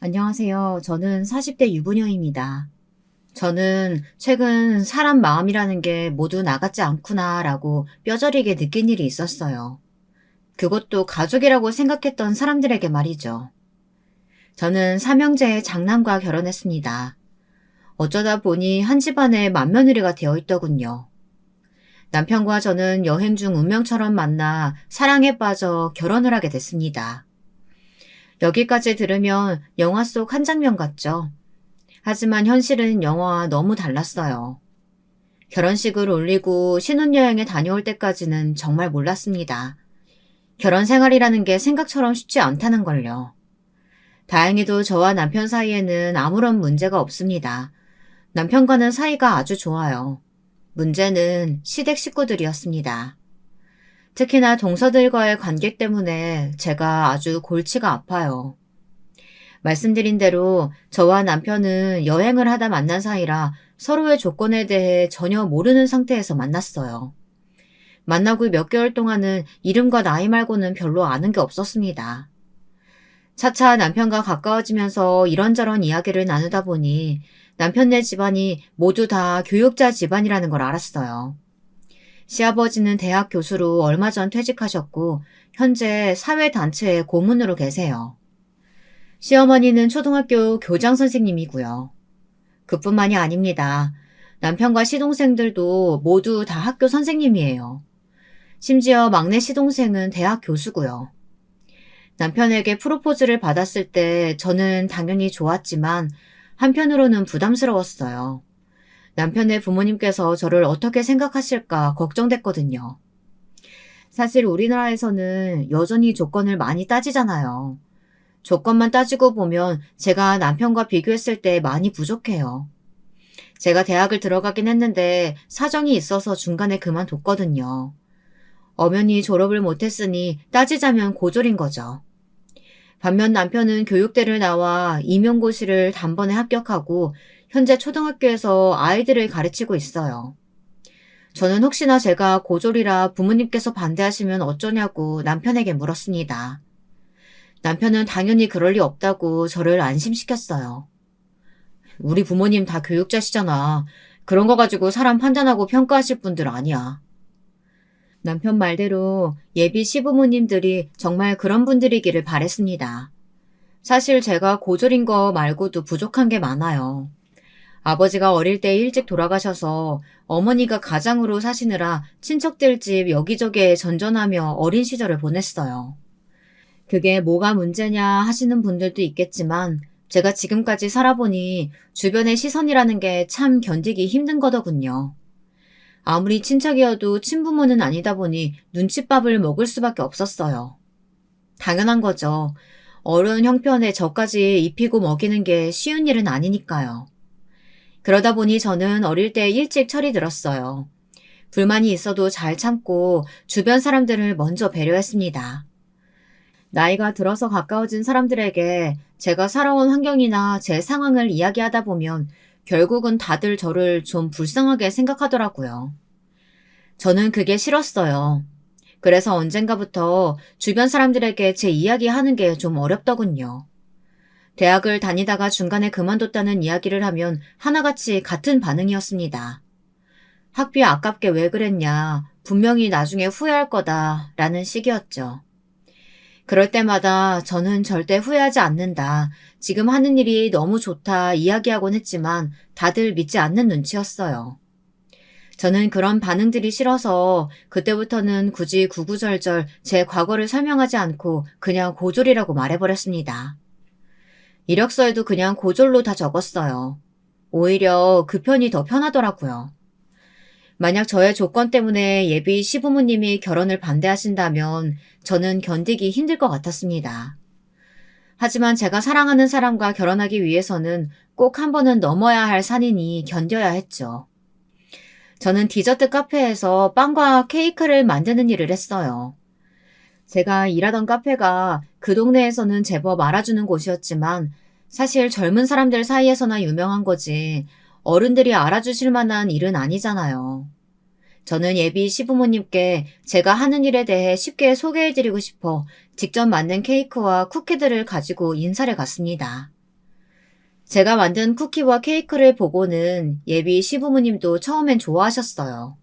안녕하세요. 저는 40대 유부녀입니다. 저는 최근 사람 마음이라는 게 모두 나 같지 않구나라고 뼈저리게 느낀 일이 있었어요. 그것도 가족이라고 생각했던 사람들에게 말이죠. 저는 삼형제의 장남과 결혼했습니다. 어쩌다 보니 한 집안의 맏며느리가 되어 있더군요. 남편과 저는 여행 중 운명처럼 만나 사랑에 빠져 결혼을 하게 됐습니다. 여기까지 들으면 영화 속 한 장면 같죠? 하지만 현실은 영화와 너무 달랐어요. 결혼식을 올리고 신혼여행에 다녀올 때까지는 정말 몰랐습니다. 결혼 생활이라는 게 생각처럼 쉽지 않다는 걸요. 다행히도 저와 남편 사이에는 아무런 문제가 없습니다. 남편과는 사이가 아주 좋아요. 문제는 시댁 식구들이었습니다. 특히나 동서들과의 관계 때문에 제가 아주 골치가 아파요. 말씀드린 대로 저와 남편은 여행을 하다 만난 사이라 서로의 조건에 대해 전혀 모르는 상태에서 만났어요. 만나고 몇 개월 동안은 이름과 나이 말고는 별로 아는 게 없었습니다. 차차 남편과 가까워지면서 이런저런 이야기를 나누다 보니 남편네 집안이 모두 다 교육자 집안이라는 걸 알았어요. 시아버지는 대학 교수로 얼마 전 퇴직하셨고 현재 사회단체의 고문으로 계세요. 시어머니는 초등학교 교장 선생님이고요. 그뿐만이 아닙니다. 남편과 시동생들도 모두 다 학교 선생님이에요. 심지어 막내 시동생은 대학 교수고요. 남편에게 프로포즈를 받았을 때 저는 당연히 좋았지만 한편으로는 부담스러웠어요. 남편의 부모님께서 저를 어떻게 생각하실까 걱정됐거든요. 사실 우리나라에서는 여전히 조건을 많이 따지잖아요. 조건만 따지고 보면 제가 남편과 비교했을 때 많이 부족해요. 제가 대학을 들어가긴 했는데 사정이 있어서 중간에 그만뒀거든요. 엄연히 졸업을 못했으니 따지자면 고졸인 거죠. 반면 남편은 교육대를 나와 임용고시를 단번에 합격하고 현재 초등학교에서 아이들을 가르치고 있어요. 저는 혹시나 제가 고졸이라 부모님께서 반대하시면 어쩌냐고 남편에게 물었습니다. 남편은 당연히 그럴 리 없다고 저를 안심시켰어요. 우리 부모님 다 교육자시잖아. 그런 거 가지고 사람 판단하고 평가하실 분들 아니야. 남편 말대로 예비 시부모님들이 정말 그런 분들이기를 바랬습니다. 사실 제가 고졸인 거 말고도 부족한 게 많아요. 아버지가 어릴 때 일찍 돌아가셔서 어머니가 가장으로 사시느라 친척들 집 여기저기에 전전하며 어린 시절을 보냈어요. 그게 뭐가 문제냐 하시는 분들도 있겠지만 제가 지금까지 살아보니 주변의 시선이라는 게 참 견디기 힘든 거더군요. 아무리 친척이어도 친부모는 아니다 보니 눈칫밥을 먹을 수밖에 없었어요. 당연한 거죠. 어른 형편에 저까지 입히고 먹이는 게 쉬운 일은 아니니까요. 그러다 보니 저는 어릴 때 일찍 철이 들었어요. 불만이 있어도 잘 참고 주변 사람들을 먼저 배려했습니다. 나이가 들어서 가까워진 사람들에게 제가 살아온 환경이나 제 상황을 이야기하다 보면 결국은 다들 저를 좀 불쌍하게 생각하더라고요. 저는 그게 싫었어요. 그래서 언젠가부터 주변 사람들에게 제 이야기하는 게 좀 어렵더군요. 대학을 다니다가 중간에 그만뒀다는 이야기를 하면 하나같이 같은 반응이었습니다. 학비 아깝게 왜 그랬냐, 분명히 나중에 후회할 거다 라는 식이었죠. 그럴 때마다 저는 절대 후회하지 않는다. 지금 하는 일이 너무 좋다 이야기하곤 했지만 다들 믿지 않는 눈치였어요. 저는 그런 반응들이 싫어서 그때부터는 굳이 구구절절 제 과거를 설명하지 않고 그냥 고졸이라고 말해버렸습니다. 이력서에도 그냥 고졸로 다 적었어요. 오히려 그 편이 더 편하더라고요. 만약 저의 조건 때문에 예비 시부모님이 결혼을 반대하신다면 저는 견디기 힘들 것 같았습니다. 하지만 제가 사랑하는 사람과 결혼하기 위해서는 꼭 한 번은 넘어야 할 산이니 견뎌야 했죠. 저는 디저트 카페에서 빵과 케이크를 만드는 일을 했어요. 제가 일하던 카페가 그 동네에서는 제법 알아주는 곳이었지만 사실 젊은 사람들 사이에서나 유명한 거지 어른들이 알아주실 만한 일은 아니잖아요. 저는 예비 시부모님께 제가 하는 일에 대해 쉽게 소개해드리고 싶어 직접 만든 케이크와 쿠키들을 가지고 인사를 갔습니다. 제가 만든 쿠키와 케이크를 보고는 예비 시부모님도 처음엔 좋아하셨어요.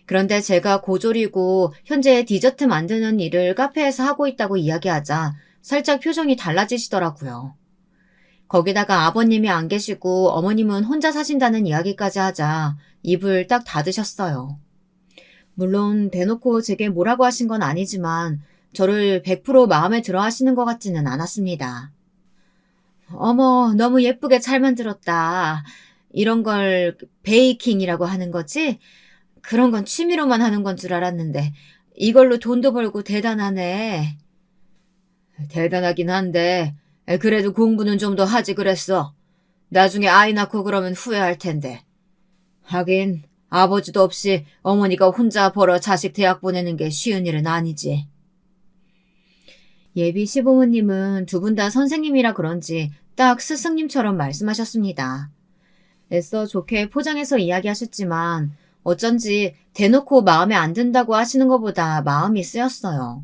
그런데 제가 고졸이고 현재 디저트 만드는 일을 카페에서 하고 있다고 이야기하자 살짝 표정이 달라지시더라고요. 거기다가 아버님이 안 계시고 어머님은 혼자 사신다는 이야기까지 하자 입을 딱 닫으셨어요. 물론 대놓고 제게 뭐라고 하신 건 아니지만 저를 100% 마음에 들어 하시는 것 같지는 않았습니다. 어머, 너무 예쁘게 잘 만들었다. 이런 걸 베이킹이라고 하는 거지? 그런 건 취미로만 하는 건 줄 알았는데 이걸로 돈도 벌고 대단하네. 대단하긴 한데 그래도 공부는 좀 더 하지 그랬어. 나중에 아이 낳고 그러면 후회할 텐데. 하긴 아버지도 없이 어머니가 혼자 벌어 자식 대학 보내는 게 쉬운 일은 아니지. 예비 시부모님은 두 분 다 선생님이라 그런지 딱 스승님처럼 말씀하셨습니다. 애써 좋게 포장해서 이야기하셨지만 어쩐지 대놓고 마음에 안 든다고 하시는 것보다 마음이 쓰였어요.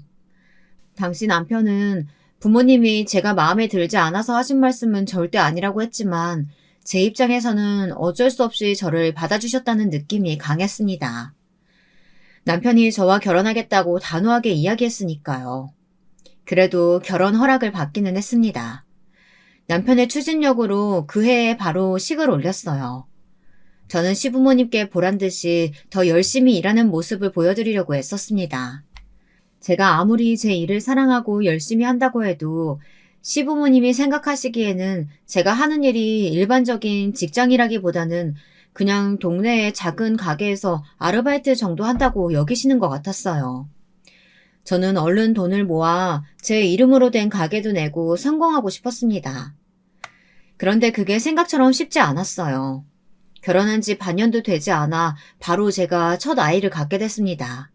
당시 남편은 부모님이 제가 마음에 들지 않아서 하신 말씀은 절대 아니라고 했지만 제 입장에서는 어쩔 수 없이 저를 받아주셨다는 느낌이 강했습니다. 남편이 저와 결혼하겠다고 단호하게 이야기했으니까요. 그래도 결혼 허락을 받기는 했습니다. 남편의 추진력으로 그 해에 바로 식을 올렸어요. 저는 시부모님께 보란듯이 더 열심히 일하는 모습을 보여드리려고 애썼습니다. 제가 아무리 제 일을 사랑하고 열심히 한다고 해도 시부모님이 생각하시기에는 제가 하는 일이 일반적인 직장이라기보다는 그냥 동네의 작은 가게에서 아르바이트 정도 한다고 여기시는 것 같았어요. 저는 얼른 돈을 모아 제 이름으로 된 가게도 내고 성공하고 싶었습니다. 그런데 그게 생각처럼 쉽지 않았어요. 결혼한 지 반년도 되지 않아 바로 제가 첫 아이를 갖게 됐습니다.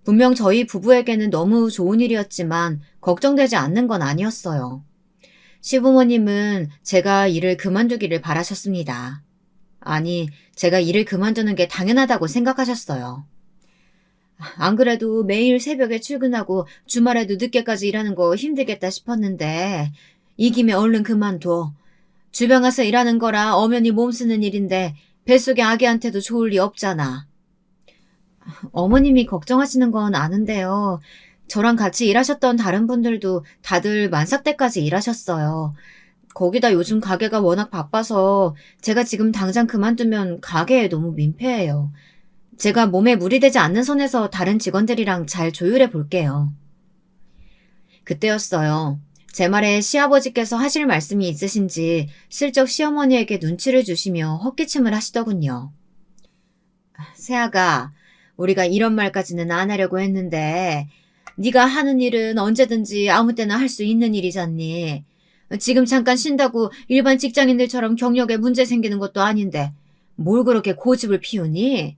분명 저희 부부에게는 너무 좋은 일이었지만 걱정되지 않는 건 아니었어요. 시부모님은 제가 일을 그만두기를 바라셨습니다. 아니, 제가 일을 그만두는 게 당연하다고 생각하셨어요. 안 그래도 매일 새벽에 출근하고 주말에도 늦게까지 일하는 거 힘들겠다 싶었는데 이 김에 얼른 그만둬. 주변 가서 일하는 거라 엄연히 몸 쓰는 일인데 뱃속의 아기한테도 좋을 리 없잖아. 어머님이 걱정하시는 건 아는데요. 저랑 같이 일하셨던 다른 분들도 다들 만삭 때까지 일하셨어요. 거기다 요즘 가게가 워낙 바빠서 제가 지금 당장 그만두면 가게에 너무 민폐예요. 제가 몸에 무리되지 않는 선에서 다른 직원들이랑 잘 조율해 볼게요. 그때였어요. 제 말에 시아버지께서 하실 말씀이 있으신지 슬쩍 시어머니에게 눈치를 주시며 헛기침을 하시더군요. 세아가, 우리가 이런 말까지는 안 하려고 했는데 네가 하는 일은 언제든지 아무 때나 할 수 있는 일이잖니. 지금 잠깐 쉰다고 일반 직장인들처럼 경력에 문제 생기는 것도 아닌데 뭘 그렇게 고집을 피우니?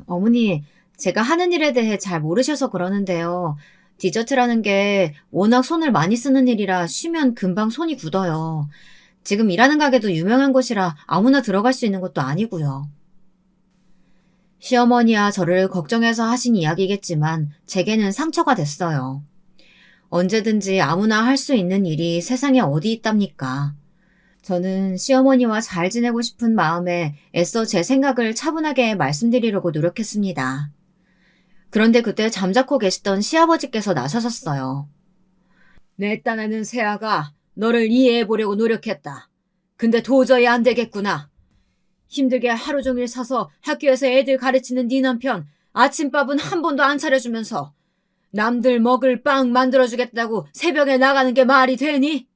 어머니, 제가 하는 일에 대해 잘 모르셔서 그러는데요. 디저트라는 게 워낙 손을 많이 쓰는 일이라 쉬면 금방 손이 굳어요. 지금 일하는 가게도 유명한 곳이라 아무나 들어갈 수 있는 것도 아니고요. 시어머니야 저를 걱정해서 하신 이야기겠지만 제게는 상처가 됐어요. 언제든지 아무나 할 수 있는 일이 세상에 어디 있답니까? 저는 시어머니와 잘 지내고 싶은 마음에 애써 제 생각을 차분하게 말씀드리려고 노력했습니다. 그런데 그때 잠자코 계시던 시아버지께서 나서셨어요. 내 딴에는 세아가 너를 이해해보려고 노력했다. 근데 도저히 안 되겠구나. 힘들게 하루 종일 사서 학교에서 애들 가르치는 네 남편 아침밥은 한 번도 안 차려주면서 남들 먹을 빵 만들어주겠다고 새벽에 나가는 게 말이 되니?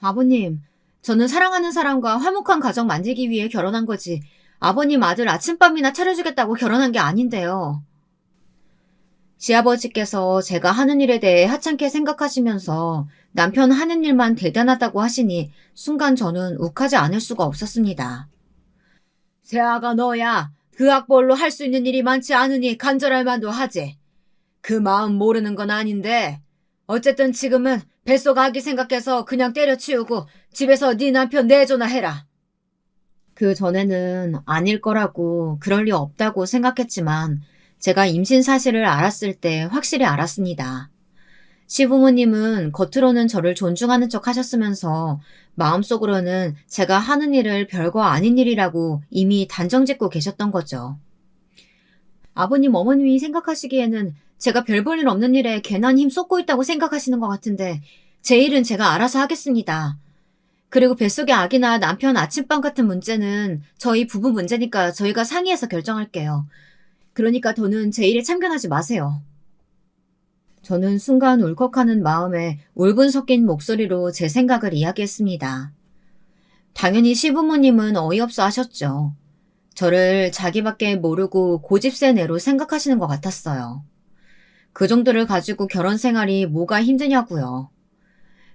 아버님, 저는 사랑하는 사람과 화목한 가정 만들기 위해 결혼한 거지 아버님 아들 아침밥이나 차려주겠다고 결혼한 게 아닌데요. 시아버지께서 제가 하는 일에 대해 하찮게 생각하시면서 남편 하는 일만 대단하다고 하시니 순간 저는 욱하지 않을 수가 없었습니다. 세아가 너야 그 악벌로 할 수 있는 일이 많지 않으니 간절할 만도 하지. 그 마음 모르는 건 아닌데 어쨌든 지금은 뱃속 아기 생각해서 그냥 때려치우고 집에서 네 남편 내조나 해라. 그 전에는 아닐 거라고 그럴 리 없다고 생각했지만 제가 임신 사실을 알았을 때 확실히 알았습니다. 시부모님은 겉으로는 저를 존중하는 척 하셨으면서 마음속으로는 제가 하는 일을 별거 아닌 일이라고 이미 단정짓고 계셨던 거죠. 아버님, 어머님이 생각하시기에는 제가 별 볼 일 없는 일에 괜한 힘 쏟고 있다고 생각하시는 것 같은데 제 일은 제가 알아서 하겠습니다. 그리고 뱃속의 아기나 남편 아침밥 같은 문제는 저희 부부 문제니까 저희가 상의해서 결정할게요. 그러니까 더는 제 일에 참견하지 마세요. 저는 순간 울컥하는 마음에 울분 섞인 목소리로 제 생각을 이야기했습니다. 당연히 시부모님은 어이없어 하셨죠. 저를 자기밖에 모르고 고집센 애로 생각하시는 것 같았어요. 그 정도를 가지고 결혼 생활이 뭐가 힘드냐고요.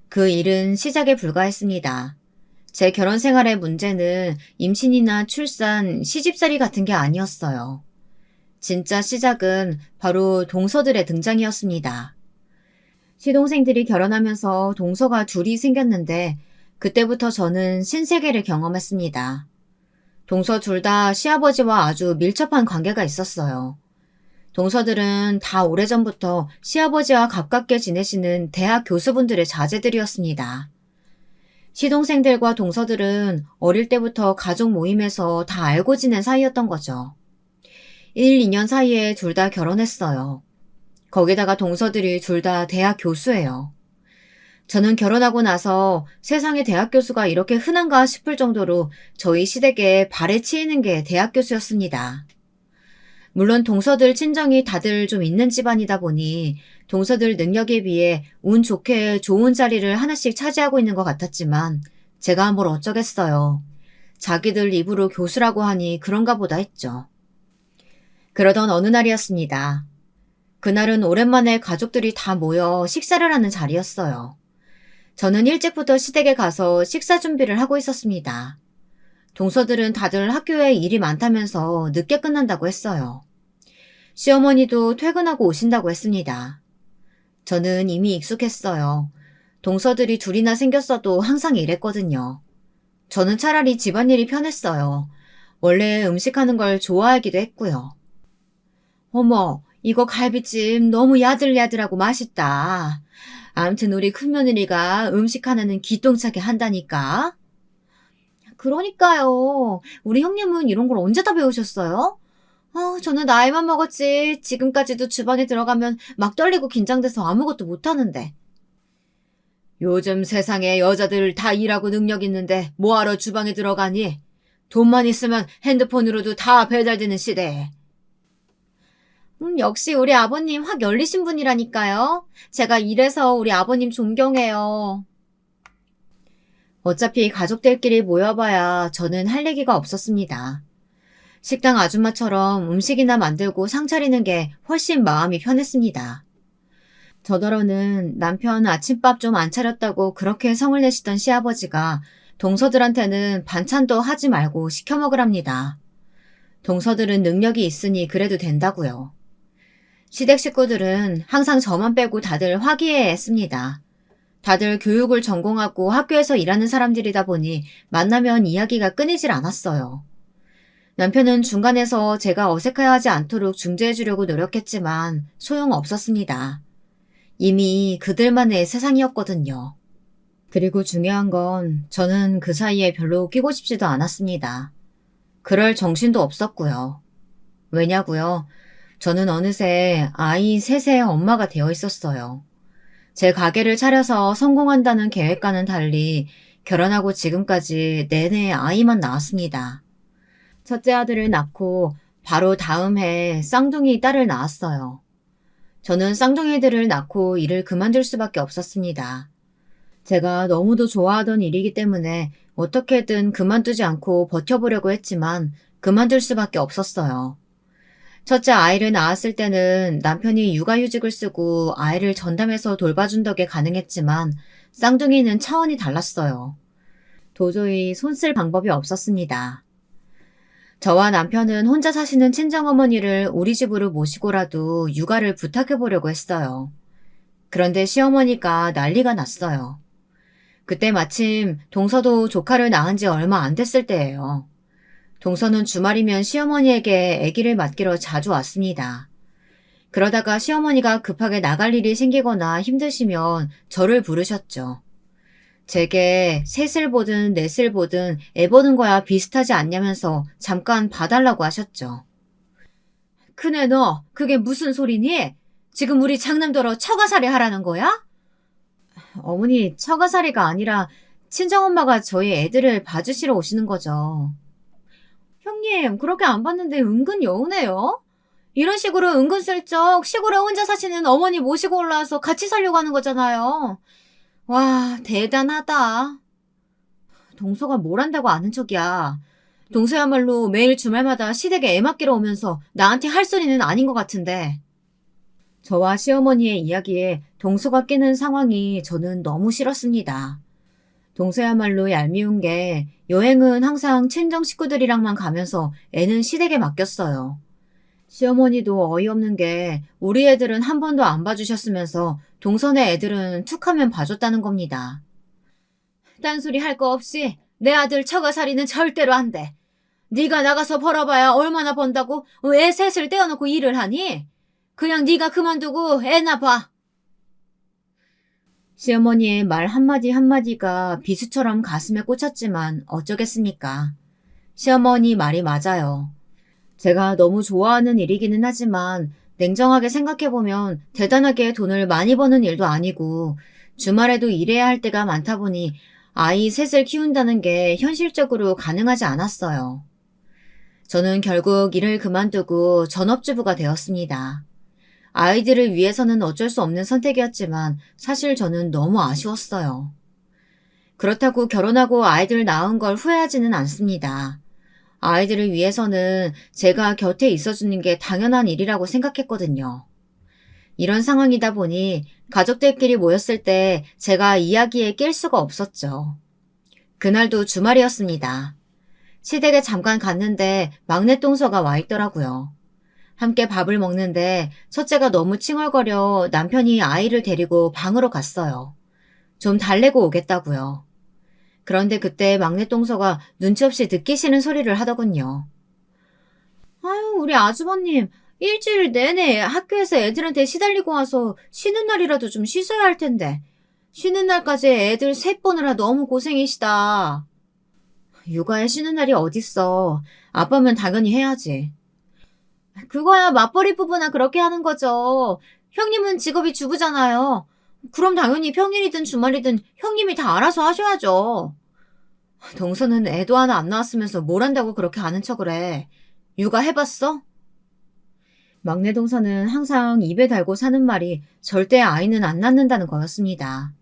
그 일은 시작에 불과했습니다. 제 결혼 생활의 문제는 임신이나 출산, 시집살이 같은 게 아니었어요. 진짜 시작은 바로 동서들의 등장이었습니다. 시동생들이 결혼하면서 동서가 둘이 생겼는데 그때부터 저는 신세계를 경험했습니다. 동서 둘 다 시아버지와 아주 밀접한 관계가 있었어요. 동서들은 다 오래전부터 시아버지와 가깝게 지내시는 대학 교수분들의 자제들이었습니다. 시동생들과 동서들은 어릴 때부터 가족 모임에서 다 알고 지낸 사이였던 거죠. 1, 2년 사이에 둘 다 결혼했어요. 거기다가 동서들이 둘 다 대학 교수예요. 저는 결혼하고 나서 세상에 대학 교수가 이렇게 흔한가 싶을 정도로 저희 시댁에 발에 치이는 게 대학 교수였습니다. 물론 동서들 친정이 다들 좀 있는 집안이다 보니 동서들 능력에 비해 운 좋게 좋은 자리를 하나씩 차지하고 있는 것 같았지만 제가 뭘 어쩌겠어요. 자기들 입으로 교수라고 하니 그런가 보다 했죠. 그러던 어느 날이었습니다. 그날은 오랜만에 가족들이 다 모여 식사를 하는 자리였어요. 저는 일찍부터 시댁에 가서 식사 준비를 하고 있었습니다. 동서들은 다들 학교에 일이 많다면서 늦게 끝난다고 했어요. 시어머니도 퇴근하고 오신다고 했습니다. 저는 이미 익숙했어요. 동서들이 둘이나 생겼어도 항상 이랬거든요. 저는 차라리 집안일이 편했어요. 원래 음식하는 걸 좋아하기도 했고요. 어머, 이거 갈비찜 너무 야들야들하고 맛있다. 암튼 우리 큰며느리가 음식 하나는 기똥차게 한다니까. 그러니까요. 우리 형님은 이런 걸 언제 다 배우셨어요? 저는 나이만 먹었지. 지금까지도 주방에 들어가면 막 떨리고 긴장돼서 아무것도 못하는데. 요즘 세상에 여자들 다 일하고 능력 있는데 뭐하러 주방에 들어가니? 돈만 있으면 핸드폰으로도 다 배달되는 시대에. 역시 우리 아버님 확 열리신 분이라니까요. 제가 이래서 우리 아버님 존경해요. 어차피 가족들끼리 모여봐야 저는 할 얘기가 없었습니다. 식당 아줌마처럼 음식이나 만들고 상 차리는 게 훨씬 마음이 편했습니다. 저더러는 남편 아침밥 좀 안 차렸다고 그렇게 성을 내시던 시아버지가 동서들한테는 반찬도 하지 말고 시켜 먹으랍니다. 동서들은 능력이 있으니 그래도 된다고요. 시댁 식구들은 항상 저만 빼고 다들 화기애애했습니다. 다들 교육을 전공하고 학교에서 일하는 사람들이다 보니 만나면 이야기가 끊이질 않았어요. 남편은 중간에서 제가 어색해하지 않도록 중재해주려고 노력했지만 소용없었습니다. 이미 그들만의 세상이었거든요. 그리고 중요한 건 저는 그 사이에 별로 끼고 싶지도 않았습니다. 그럴 정신도 없었고요. 왜냐고요? 저는 어느새 아이 셋의 엄마가 되어 있었어요. 제 가게를 차려서 성공한다는 계획과는 달리 결혼하고 지금까지 내내 아이만 낳았습니다. 첫째 아들을 낳고 바로 다음 해 쌍둥이 딸을 낳았어요. 저는 쌍둥이들을 낳고 일을 그만둘 수밖에 없었습니다. 제가 너무도 좋아하던 일이기 때문에 어떻게든 그만두지 않고 버텨보려고 했지만 그만둘 수밖에 없었어요. 첫째 아이를 낳았을 때는 남편이 육아휴직을 쓰고 아이를 전담해서 돌봐준 덕에 가능했지만 쌍둥이는 차원이 달랐어요. 도저히 손쓸 방법이 없었습니다. 저와 남편은 혼자 사시는 친정어머니를 우리 집으로 모시고라도 육아를 부탁해보려고 했어요. 그런데 시어머니가 난리가 났어요. 그때 마침 동서도 조카를 낳은 지 얼마 안 됐을 때예요. 동서는 주말이면 시어머니에게 아기를 맡기러 자주 왔습니다. 그러다가 시어머니가 급하게 나갈 일이 생기거나 힘드시면 저를 부르셨죠. 제게 셋을 보든 넷을 보든 애 보는 거야 비슷하지 않냐면서 잠깐 봐달라고 하셨죠. 큰애 너 그게 무슨 소리니? 지금 우리 장남더러 처가살이 하라는 거야? 어머니 처가살이가 아니라 친정엄마가 저희 애들을 봐주시러 오시는 거죠. 형님 그렇게 안 봤는데 은근 여운해요? 이런 식으로 은근슬쩍 시골에 혼자 사시는 어머니 모시고 올라와서 같이 살려고 하는 거잖아요. 와 대단하다. 동서가 뭘 한다고 아는 척이야. 동서야말로 매일 주말마다 시댁에 애 맡기러 오면서 나한테 할 소리는 아닌 것 같은데. 저와 시어머니의 이야기에 동서가 끼는 상황이 저는 너무 싫었습니다. 동서야말로 얄미운 게 여행은 항상 친정 식구들이랑만 가면서 애는 시댁에 맡겼어요. 시어머니도 어이없는 게 우리 애들은 한 번도 안 봐주셨으면서 동선의 애들은 툭하면 봐줬다는 겁니다. 딴소리 할 거 없이 내 아들 처가살이는 절대로 안 돼. 네가 나가서 벌어봐야 얼마나 번다고 애 셋을 떼어놓고 일을 하니? 그냥 네가 그만두고 애나 봐. 시어머니의 말 한마디 한마디가 비수처럼 가슴에 꽂혔지만 어쩌겠습니까. 시어머니 말이 맞아요. 제가 너무 좋아하는 일이기는 하지만 냉정하게 생각해보면 대단하게 돈을 많이 버는 일도 아니고 주말에도 일해야 할 때가 많다 보니 아이 셋을 키운다는 게 현실적으로 가능하지 않았어요. 저는 결국 일을 그만두고 전업주부가 되었습니다. 아이들을 위해서는 어쩔 수 없는 선택이었지만 사실 저는 너무 아쉬웠어요. 그렇다고 결혼하고 아이들 낳은 걸 후회하지는 않습니다. 아이들을 위해서는 제가 곁에 있어주는 게 당연한 일이라고 생각했거든요. 이런 상황이다 보니 가족들끼리 모였을 때 제가 이야기에 낄 수가 없었죠. 그날도 주말이었습니다. 시댁에 잠깐 갔는데 막내 동서가 와 있더라고요. 함께 밥을 먹는데 첫째가 너무 칭얼거려 남편이 아이를 데리고 방으로 갔어요. 좀 달래고 오겠다고요. 그런데 그때 막내 동서가 눈치 없이 듣기 싫은 소리를 하더군요. 아유, 우리 아주버님, 일주일 내내 학교에서 애들한테 시달리고 와서 쉬는 날이라도 좀 쉬셔야 할 텐데. 쉬는 날까지 애들 셋 보느라 너무 고생이시다. 육아에 쉬는 날이 어딨어. 아빠면 당연히 해야지. 그거야 맞벌이 부부나 그렇게 하는 거죠. 형님은 직업이 주부잖아요. 그럼 당연히 평일이든 주말이든 형님이 다 알아서 하셔야죠. 동서는 애도 하나 안 낳았으면서 뭘 한다고 그렇게 아는 척을 해. 육아 해봤어? 막내 동서는 항상 입에 달고 사는 말이 절대 아이는 안 낳는다는 거였습니다.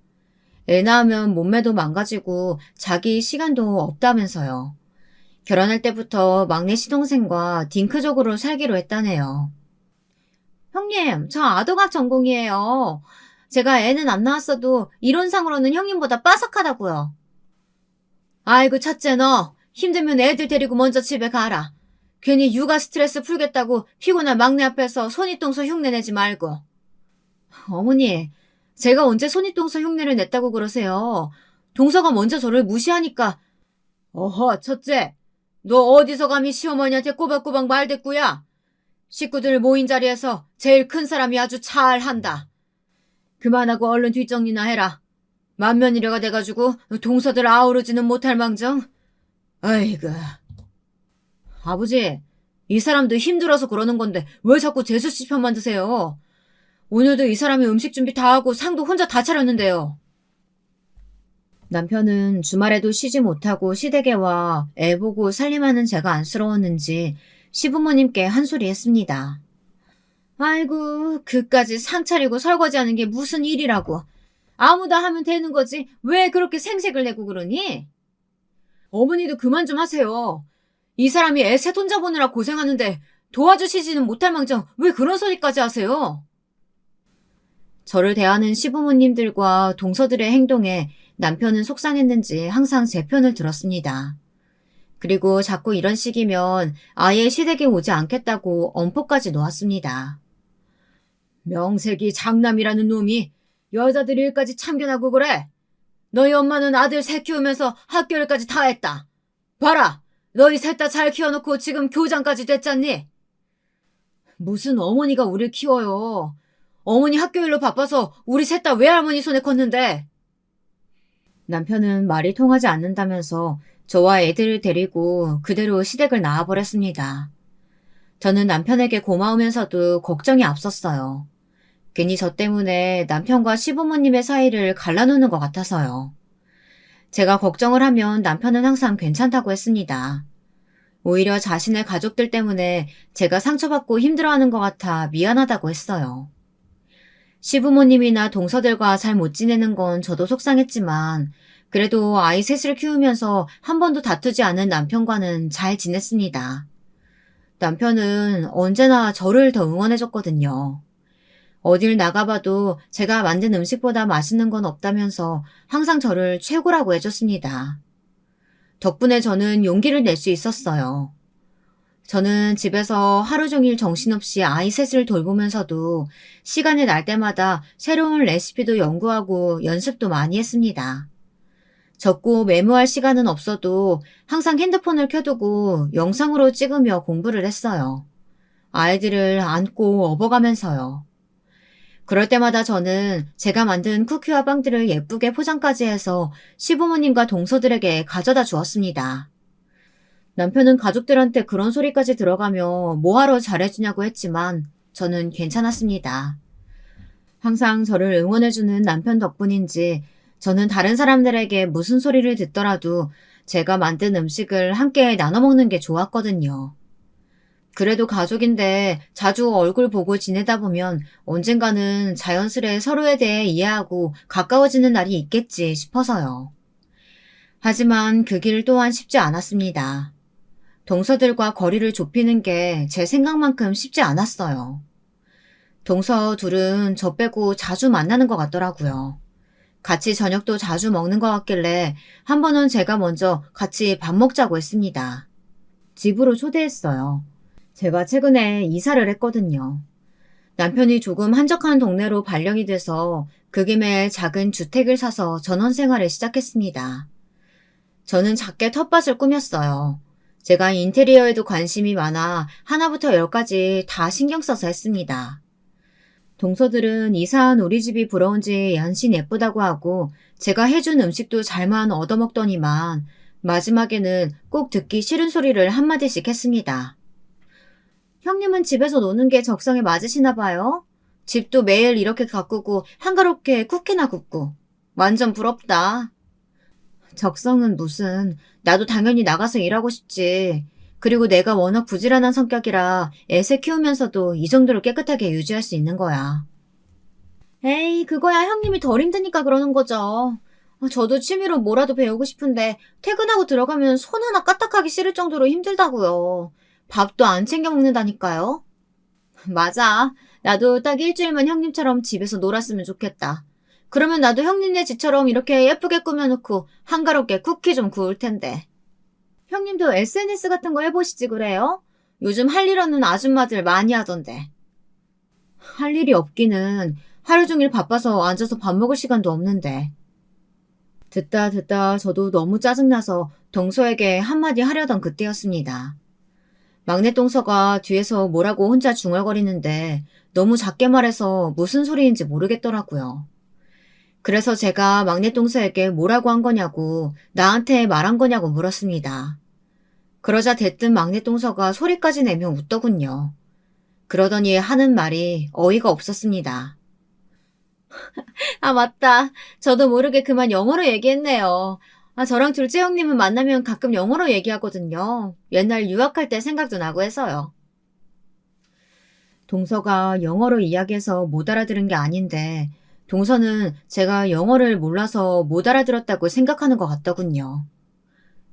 애 낳으면 몸매도 망가지고 자기 시간도 없다면서요. 결혼할 때부터 막내 시동생과 딩크족으로 살기로 했다네요. 형님, 저 아동학 전공이에요. 제가 애는 안 낳았어도 이론상으로는 형님보다 빠삭하다고요. 아이고 첫째 너 힘들면 애들 데리고 먼저 집에 가라. 괜히 육아 스트레스 풀겠다고 피곤한 막내 앞에서 손윗동서 흉내내지 말고. 어머니, 제가 언제 손윗동서 흉내를 냈다고 그러세요. 동서가 먼저 저를 무시하니까. 어허 첫째, 너 어디서 감히 시어머니한테 꼬박꼬박 말대꾸야? 식구들 모인 자리에서 제일 큰 사람이 아주 잘한다. 그만하고 얼른 뒷정리나 해라. 만면이래가 돼가지고 동서들 아우르지는 못할 망정. 아이고. 아버지, 이 사람도 힘들어서 그러는 건데 왜 자꾸 재수씨 편만 드세요? 오늘도 이 사람이 음식 준비 다 하고 상도 혼자 다 차렸는데요. 남편은 주말에도 쉬지 못하고 시댁에 와 애 보고 살림하는 제가 안쓰러웠는지 시부모님께 한 소리 했습니다. 아이고, 그까지 상 차리고 설거지하는 게 무슨 일이라고. 아무나 하면 되는 거지. 왜 그렇게 생색을 내고 그러니? 어머니도 그만 좀 하세요. 이 사람이 애 셋 혼자 보느라 고생하는데 도와주시지는 못할 망정 왜 그런 소리까지 하세요? 저를 대하는 시부모님들과 동서들의 행동에 남편은 속상했는지 항상 제 편을 들었습니다. 그리고 자꾸 이런 식이면 아예 시댁에 오지 않겠다고 엄포까지 놓았습니다. 명색이 장남이라는 놈이 여자들 일까지 참견하고 그래. 너희 엄마는 아들 셋 키우면서 학교를까지 다 했다. 봐라, 너희 셋 다 잘 키워놓고 지금 교장까지 됐잖니. 무슨 어머니가 우릴 키워요. 어머니 학교 일로 바빠서 우리 셋 다 외할머니 손에 컸는데. 남편은 말이 통하지 않는다면서 저와 애들을 데리고 그대로 시댁을 나와버렸습니다. 저는 남편에게 고마우면서도 걱정이 앞섰어요. 괜히 저 때문에 남편과 시부모님의 사이를 갈라놓는 것 같아서요. 제가 걱정을 하면 남편은 항상 괜찮다고 했습니다. 오히려 자신의 가족들 때문에 제가 상처받고 힘들어하는 것 같아 미안하다고 했어요. 시부모님이나 동서들과 잘 못 지내는 건 저도 속상했지만 그래도 아이 셋을 키우면서 한 번도 다투지 않은 남편과는 잘 지냈습니다. 남편은 언제나 저를 더 응원해줬거든요. 어딜 나가봐도 제가 만든 음식보다 맛있는 건 없다면서 항상 저를 최고라고 해줬습니다. 덕분에 저는 용기를 낼 수 있었어요. 저는 집에서 하루 종일 정신없이 아이 셋을 돌보면서도 시간이 날 때마다 새로운 레시피도 연구하고 연습도 많이 했습니다. 적고 메모할 시간은 없어도 항상 핸드폰을 켜두고 영상으로 찍으며 공부를 했어요. 아이들을 안고 업어가면서요. 그럴 때마다 저는 제가 만든 쿠키와 빵들을 예쁘게 포장까지 해서 시부모님과 동서들에게 가져다 주었습니다. 남편은 가족들한테 그런 소리까지 들어가며 뭐하러 잘해주냐고 했지만 저는 괜찮았습니다. 항상 저를 응원해주는 남편 덕분인지 저는 다른 사람들에게 무슨 소리를 듣더라도 제가 만든 음식을 함께 나눠 먹는 게 좋았거든요. 그래도 가족인데 자주 얼굴 보고 지내다 보면 언젠가는 자연스레 서로에 대해 이해하고 가까워지는 날이 있겠지 싶어서요. 하지만 그 길 또한 쉽지 않았습니다. 동서들과 거리를 좁히는 게 제 생각만큼 쉽지 않았어요. 동서 둘은 저 빼고 자주 만나는 것 같더라고요. 같이 저녁도 자주 먹는 것 같길래 한 번은 제가 먼저 같이 밥 먹자고 했습니다. 집으로 초대했어요. 제가 최근에 이사를 했거든요. 남편이 조금 한적한 동네로 발령이 돼서 그 김에 작은 주택을 사서 전원 생활을 시작했습니다. 저는 작게 텃밭을 꾸몄어요. 제가 인테리어에도 관심이 많아 하나부터 열까지 다 신경 써서 했습니다. 동서들은 이사한 우리 집이 부러운지 연신 예쁘다고 하고 제가 해준 음식도 잘만 얻어먹더니만 마지막에는 꼭 듣기 싫은 소리를 한마디씩 했습니다. 형님은 집에서 노는 게 적성에 맞으시나 봐요? 집도 매일 이렇게 가꾸고 한가롭게 쿠키나 굽고. 완전 부럽다. 적성은 무슨, 나도 당연히 나가서 일하고 싶지. 그리고 내가 워낙 부지런한 성격이라 애새 키우면서도 이 정도로 깨끗하게 유지할 수 있는 거야. 에이, 그거야 형님이 덜 힘드니까 그러는 거죠. 저도 취미로 뭐라도 배우고 싶은데 퇴근하고 들어가면 손 하나 까딱하기 싫을 정도로 힘들다고요. 밥도 안 챙겨 먹는다니까요. 맞아. 나도 딱 일주일만 형님처럼 집에서 놀았으면 좋겠다. 그러면 나도 형님네 집처럼 이렇게 예쁘게 꾸며놓고 한가롭게 쿠키 좀 구울 텐데. 형님도 SNS 같은 거 해보시지 그래요? 요즘 할 일 없는 아줌마들 많이 하던데. 할 일이 없기는 하루 종일 바빠서 앉아서 밥 먹을 시간도 없는데. 듣다 저도 너무 짜증나서 동서에게 한마디 하려던 그때였습니다. 막내 동서가 뒤에서 뭐라고 혼자 중얼거리는데 너무 작게 말해서 무슨 소리인지 모르겠더라고요. 그래서 제가 막내 동서에게 뭐라고 한 거냐고 나한테 말한 거냐고 물었습니다. 그러자 대뜸 막내 동서가 소리까지 내며 웃더군요. 그러더니 하는 말이 어이가 없었습니다. 아, 맞다. 저도 모르게 그만 영어로 얘기했네요. 저랑 둘째 형님은 만나면 가끔 영어로 얘기하거든요. 옛날 유학할 때 생각도 나고 해서요. 동서가 영어로 이야기해서 못 알아들은 게 아닌데 동서는 제가 영어를 몰라서 못 알아들었다고 생각하는 것 같더군요.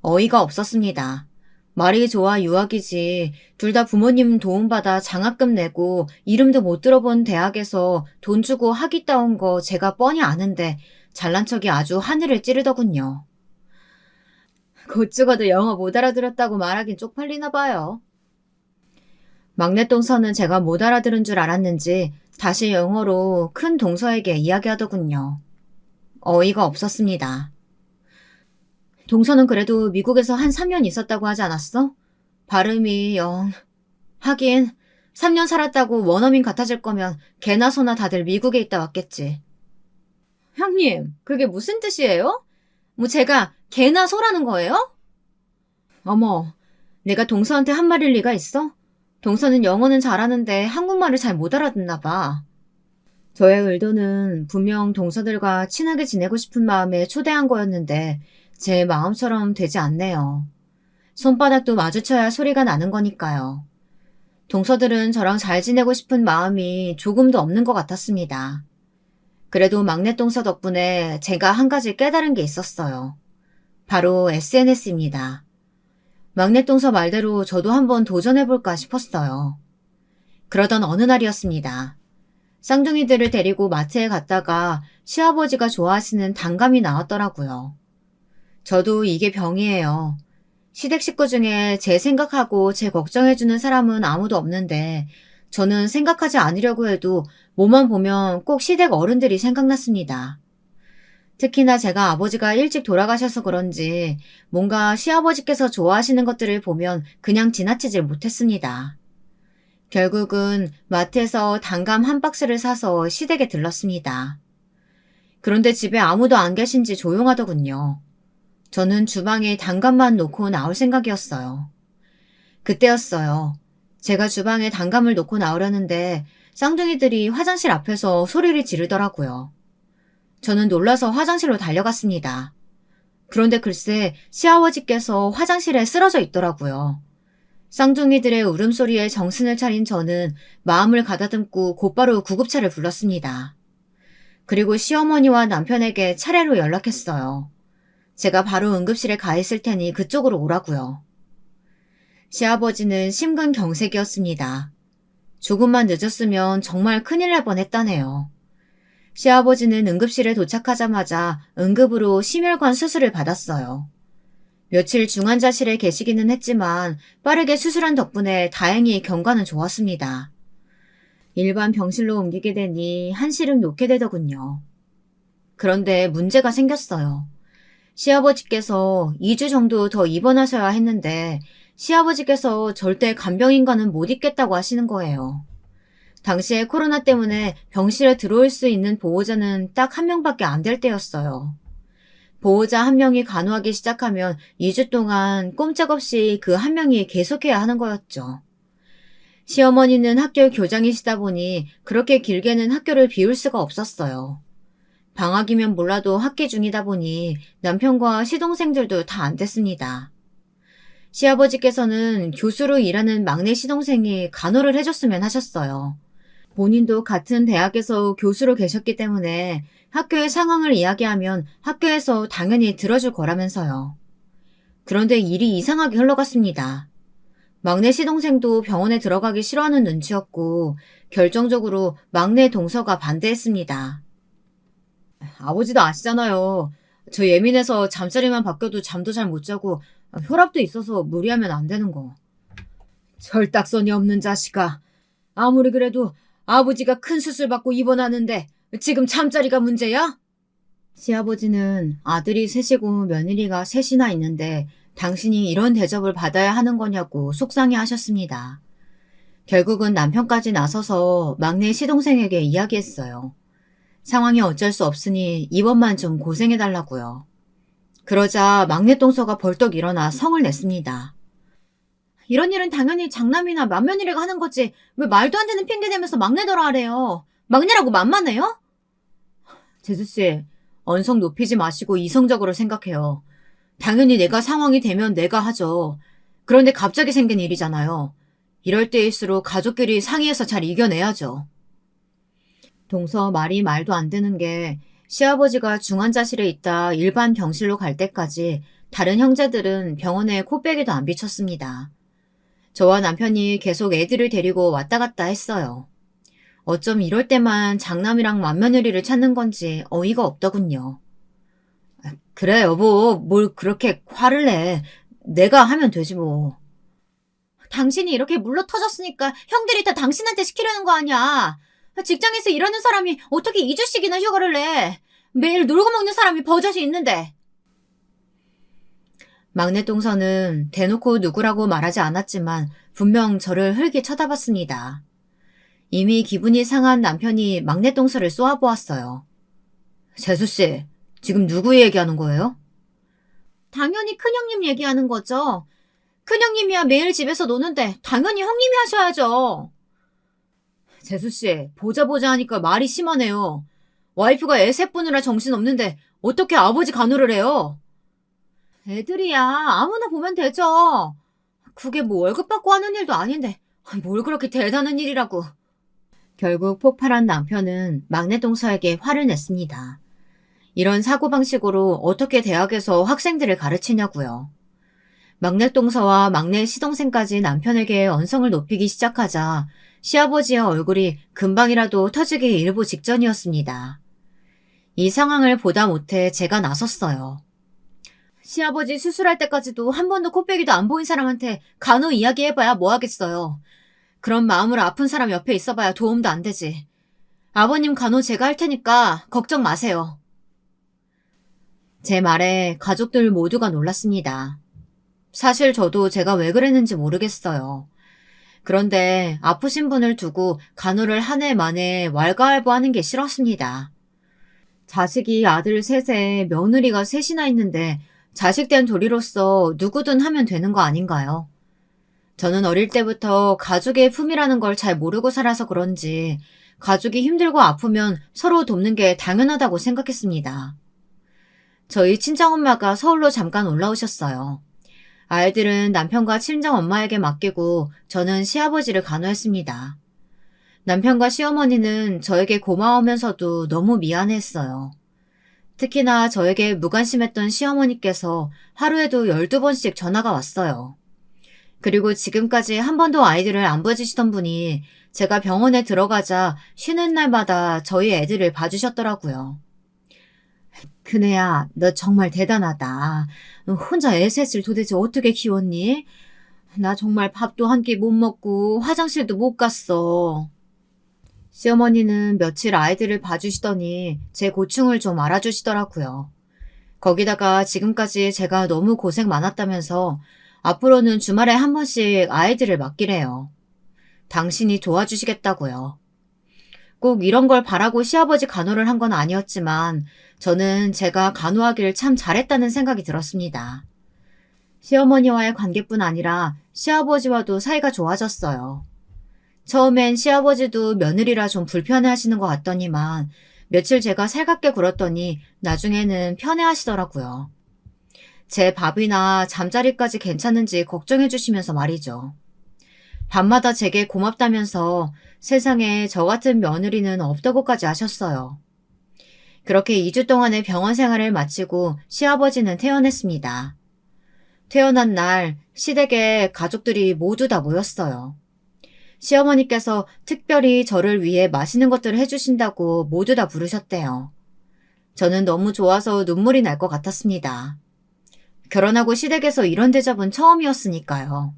어이가 없었습니다. 말이 좋아 유학이지 둘 다 부모님 도움받아 장학금 내고 이름도 못 들어본 대학에서 돈 주고 학위 따온 거 제가 뻔히 아는데 잘난 척이 아주 하늘을 찌르더군요. 곧 죽어도 영어 못 알아들었다고 말하긴 쪽팔리나 봐요. 막내 동서는 제가 못 알아들은 줄 알았는지 다시 영어로 큰 동서에게 이야기하더군요. 어이가 없었습니다. 동서는 그래도 미국에서 한 3년 있었다고 하지 않았어? 발음이 하긴 3년 살았다고 원어민 같아질 거면 개나 소나 다들 미국에 있다 왔겠지. 형님, 그게 무슨 뜻이에요? 뭐 제가 개나 소라는 거예요? 어머, 내가 동서한테 한 말일 리가 있어? 동서는 영어는 잘하는데 한국말을 잘 못 알아듣나 봐. 저의 의도는 분명 동서들과 친하게 지내고 싶은 마음에 초대한 거였는데 제 마음처럼 되지 않네요. 손바닥도 마주쳐야 소리가 나는 거니까요. 동서들은 저랑 잘 지내고 싶은 마음이 조금도 없는 것 같았습니다. 그래도 막내 동서 덕분에 제가 한 가지 깨달은 게 있었어요. 바로 SNS입니다. 막내 동서 말대로 저도 한번 도전해볼까 싶었어요. 그러던 어느 날이었습니다. 쌍둥이들을 데리고 마트에 갔다가 시아버지가 좋아하시는 단감이 나왔더라고요. 저도 이게 병이에요. 시댁 식구 중에 제 생각하고 제 걱정해주는 사람은 아무도 없는데 저는 생각하지 않으려고 해도 뭐만 보면 꼭 시댁 어른들이 생각났습니다. 특히나 제가 아버지가 일찍 돌아가셔서 그런지 뭔가 시아버지께서 좋아하시는 것들을 보면 그냥 지나치질 못했습니다. 결국은 마트에서 단감 한 박스를 사서 시댁에 들렀습니다. 그런데 집에 아무도 안 계신지 조용하더군요. 저는 주방에 단감만 놓고 나올 생각이었어요. 그때였어요. 제가 주방에 단감을 놓고 나오려는데 쌍둥이들이 화장실 앞에서 소리를 지르더라고요. 저는 놀라서 화장실로 달려갔습니다. 그런데 글쎄 시아버지께서 화장실에 쓰러져 있더라고요. 쌍둥이들의 울음소리에 정신을 차린 저는 마음을 가다듬고 곧바로 구급차를 불렀습니다. 그리고 시어머니와 남편에게 차례로 연락했어요. 제가 바로 응급실에 가 있을 테니 그쪽으로 오라고요. 시아버지는 심근경색이었습니다. 조금만 늦었으면 정말 큰일 날 뻔했다네요. 시아버지는 응급실에 도착하자마자 응급으로 심혈관 수술을 받았어요. 며칠 중환자실에 계시기는 했지만 빠르게 수술한 덕분에 다행히 경과는 좋았습니다. 일반 병실로 옮기게 되니 한시름 놓게 되더군요. 그런데 문제가 생겼어요. 시아버지께서 2주 정도 더 입원하셔야 했는데 시아버지께서 절대 간병인과는 못 있겠다고 하시는 거예요. 당시에 코로나 때문에 병실에 들어올 수 있는 보호자는 딱 한 명밖에 안 될 때였어요. 보호자 한 명이 간호하기 시작하면 2주 동안 꼼짝없이 그 한 명이 계속해야 하는 거였죠. 시어머니는 학교 교장이시다 보니 그렇게 길게는 학교를 비울 수가 없었어요. 방학이면 몰라도 학기 중이다 보니 남편과 시동생들도 다 안 됐습니다. 시아버지께서는 교수로 일하는 막내 시동생이 간호를 해줬으면 하셨어요. 본인도 같은 대학에서 교수로 계셨기 때문에 학교의 상황을 이야기하면 학교에서 당연히 들어줄 거라면서요. 그런데 일이 이상하게 흘러갔습니다. 막내 시동생도 병원에 들어가기 싫어하는 눈치였고 결정적으로 막내 동서가 반대했습니다. 아버지도 아시잖아요. 저 예민해서 잠자리만 바뀌어도 잠도 잘 못 자고 혈압도 있어서 무리하면 안 되는 거. 철딱선이 없는 자식아. 아무리 그래도 아버지가 큰 수술 받고 입원하는데 지금 잠자리가 문제야? 시아버지는 아들이 셋이고 며느리가 셋이나 있는데 당신이 이런 대접을 받아야 하는 거냐고 속상해 하셨습니다. 결국은 남편까지 나서서 막내 시동생에게 이야기했어요. 상황이 어쩔 수 없으니 이번만 좀 고생해달라고요. 그러자 막내 동서가 벌떡 일어나 성을 냈습니다. 이런 일은 당연히 장남이나 맏며느리가 하는 거지 왜 말도 안 되는 핑계 대면서 막내더라 하래요. 막내라고 만만해요? 재수씨, 언성 높이지 마시고 이성적으로 생각해요. 당연히 내가 상황이 되면 내가 하죠. 그런데 갑자기 생긴 일이잖아요. 이럴 때일수록 가족끼리 상의해서 잘 이겨내야죠. 동서 말이 말도 안 되는 게 시아버지가 중환자실에 있다 일반 병실로 갈 때까지 다른 형제들은 병원에 코빼기도 안 비쳤습니다. 저와 남편이 계속 애들을 데리고 왔다 갔다 했어요. 어쩜 이럴 때만 장남이랑 맏며느리를 찾는 건지 어이가 없더군요. 그래 여보, 뭘 그렇게 화를 내. 내가 하면 되지 뭐. 당신이 이렇게 물러터졌으니까 형들이 다 당신한테 시키려는 거 아니야. 직장에서 일하는 사람이 어떻게 2주씩이나 휴가를 내. 매일 놀고 먹는 사람이 버젓이 있는데. 막내 동서는 대놓고 누구라고 말하지 않았지만 분명 저를 흘기 쳐다봤습니다. 이미 기분이 상한 남편이 막내 동서를 쏘아보았어요. 재수씨, 지금 누구 얘기하는 거예요? 당연히 큰형님 얘기하는 거죠. 큰형님이야 매일 집에서 노는데 당연히 형님이 하셔야죠. 재수씨, 보자 하니까 말이 심하네요. 와이프가 애 셋 보느라 정신없는데 어떻게 아버지 간호를 해요? 애들이야 아무나 보면 되죠. 그게 뭐 월급 받고 하는 일도 아닌데 뭘 그렇게 대단한 일이라고. 결국 폭발한 남편은 막내 동서에게 화를 냈습니다. 이런 사고방식으로 어떻게 대학에서 학생들을 가르치냐고요. 막내 동서와 막내 시동생까지 남편에게 언성을 높이기 시작하자 시아버지의 얼굴이 금방이라도 터지기 일보 직전이었습니다. 이 상황을 보다 못해 제가 나섰어요. 시아버지 수술할 때까지도 한 번도 코빼기도 안 보인 사람한테 간호 이야기해봐야 뭐 하겠어요. 그런 마음으로 아픈 사람 옆에 있어봐야 도움도 안 되지. 아버님 간호 제가 할 테니까 걱정 마세요. 제 말에 가족들 모두가 놀랐습니다. 사실 저도 제가 왜 그랬는지 모르겠어요. 그런데 아프신 분을 두고 간호를 한 해 만에 왈가왈부하는 게 싫었습니다. 자식이 아들 셋에 며느리가 셋이나 있는데 자식된 도리로서 누구든 하면 되는 거 아닌가요? 저는 어릴 때부터 가족의 품이라는 걸 잘 모르고 살아서 그런지 가족이 힘들고 아프면 서로 돕는 게 당연하다고 생각했습니다. 저희 친정엄마가 서울로 잠깐 올라오셨어요. 아이들은 남편과 친정엄마에게 맡기고 저는 시아버지를 간호했습니다. 남편과 시어머니는 저에게 고마우면서도 너무 미안했어요. 특히나 저에게 무관심했던 시어머니께서 하루에도 12번씩 전화가 왔어요. 그리고 지금까지 한 번도 아이들을 안 봐주시던 분이 제가 병원에 들어가자 쉬는 날마다 저희 애들을 봐주셨더라고요. 큰애야, 너 정말 대단하다. 혼자 애 셋을 도대체 어떻게 키웠니? 나 정말 밥도 한 끼 못 먹고 화장실도 못 갔어. 시어머니는 며칠 아이들을 봐주시더니 제 고충을 좀 알아주시더라고요. 거기다가 지금까지 제가 너무 고생 많았다면서 앞으로는 주말에 한 번씩 아이들을 맡기래요. 당신이 도와주시겠다고요. 꼭 이런 걸 바라고 시아버지 간호를 한 건 아니었지만 저는 제가 간호하기를 참 잘했다는 생각이 들었습니다. 시어머니와의 관계뿐 아니라 시아버지와도 사이가 좋아졌어요. 처음엔 시아버지도 며느리라 좀 불편해하시는 것 같더니만 며칠 제가 살갑게 굴었더니 나중에는 편해하시더라고요. 제 밥이나 잠자리까지 괜찮은지 걱정해 주시면서 말이죠. 밤마다 제게 고맙다면서 세상에 저 같은 며느리는 없다고까지 하셨어요. 그렇게 2주 동안의 병원 생활을 마치고 시아버지는 퇴원했습니다. 퇴원한 날 시댁에 가족들이 모두 다 모였어요. 시어머니께서 특별히 저를 위해 맛있는 것들을 해주신다고 모두 다 부르셨대요. 저는 너무 좋아서 눈물이 날 것 같았습니다. 결혼하고 시댁에서 이런 대접은 처음이었으니까요.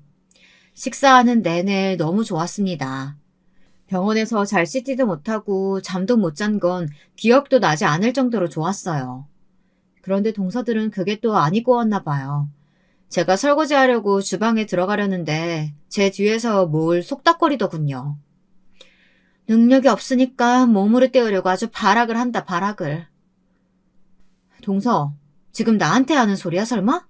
식사하는 내내 너무 좋았습니다. 병원에서 잘 씻지도 못하고 잠도 못 잔 건 기억도 나지 않을 정도로 좋았어요. 그런데 동서들은 그게 또 안 입고 왔나 봐요. 제가 설거지하려고 주방에 들어가려는데 제 뒤에서 뭘 속닥거리더군요. 능력이 없으니까 몸으로 때우려고 아주 발악을 한다, 발악을. 동서, 지금 나한테 하는 소리야, 설마?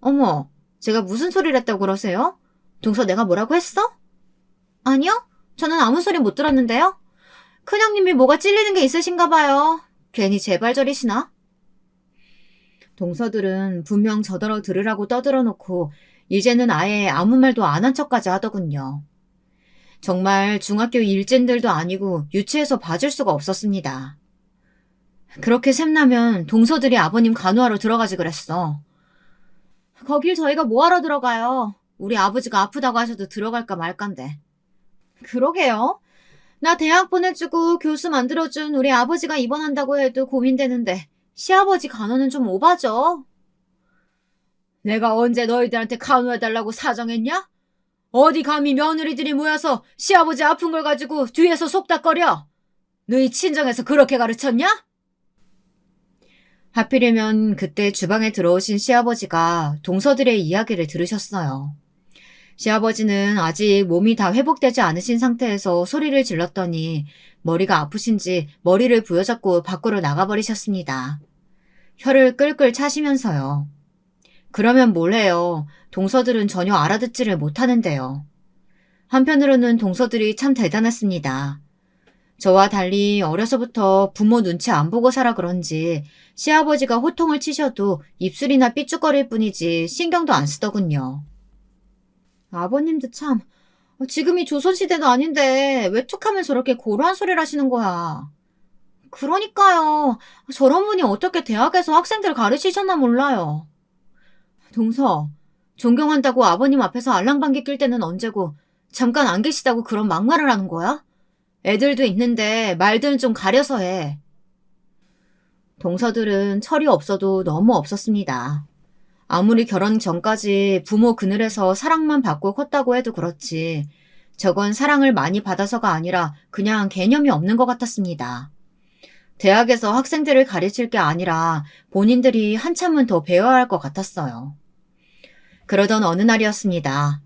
어머, 제가 무슨 소리를 했다고 그러세요? 동서 내가 뭐라고 했어? 아니요, 저는 아무 소리 못 들었는데요. 큰형님이 뭐가 찔리는 게 있으신가 봐요. 괜히 제발저리시나? 동서들은 분명 저더러 들으라고 떠들어놓고 이제는 아예 아무 말도 안 한 척까지 하더군요. 정말 중학교 일진들도 아니고 유치해서 봐줄 수가 없었습니다. 그렇게 샘나면 동서들이 아버님 간호하러 들어가지 그랬어. 거길 저희가 뭐하러 들어가요? 우리 아버지가 아프다고 하셔도 들어갈까 말까인데. 그러게요. 나 대학 보내주고 교수 만들어준 우리 아버지가 입원한다고 해도 고민되는데 시아버지 간호는 좀 오바죠. 내가 언제 너희들한테 간호해달라고 사정했냐? 어디 감히 며느리들이 모여서 시아버지 아픈 걸 가지고 뒤에서 속닥거려? 너희 친정에서 그렇게 가르쳤냐? 하필이면 그때 주방에 들어오신 시아버지가 동서들의 이야기를 들으셨어요. 시아버지는 아직 몸이 다 회복되지 않으신 상태에서 소리를 질렀더니 머리가 아프신지 머리를 부여잡고 밖으로 나가버리셨습니다. 혀를 끌끌 차시면서요. 그러면 뭘 해요? 동서들은 전혀 알아듣지를 못하는데요. 한편으로는 동서들이 참 대단했습니다. 저와 달리 어려서부터 부모 눈치 안 보고 살아 그런지 시아버지가 호통을 치셔도 입술이나 삐죽거릴 뿐이지 신경도 안 쓰더군요. 아버님도 참, 지금이 조선시대도 아닌데 왜 툭하면 저렇게 고루한 소리를 하시는 거야. 그러니까요. 저런 분이 어떻게 대학에서 학생들 가르치셨나 몰라요. 동서, 존경한다고 아버님 앞에서 알랑방귀 낄 때는 언제고 잠깐 안 계시다고 그런 막말을 하는 거야? 애들도 있는데 말들은 좀 가려서 해. 동서들은 철이 없어도 너무 없었습니다. 아무리 결혼 전까지 부모 그늘에서 사랑만 받고 컸다고 해도 그렇지 저건 사랑을 많이 받아서가 아니라 그냥 개념이 없는 것 같았습니다. 대학에서 학생들을 가르칠 게 아니라 본인들이 한참은 더 배워야 할 것 같았어요. 그러던 어느 날이었습니다.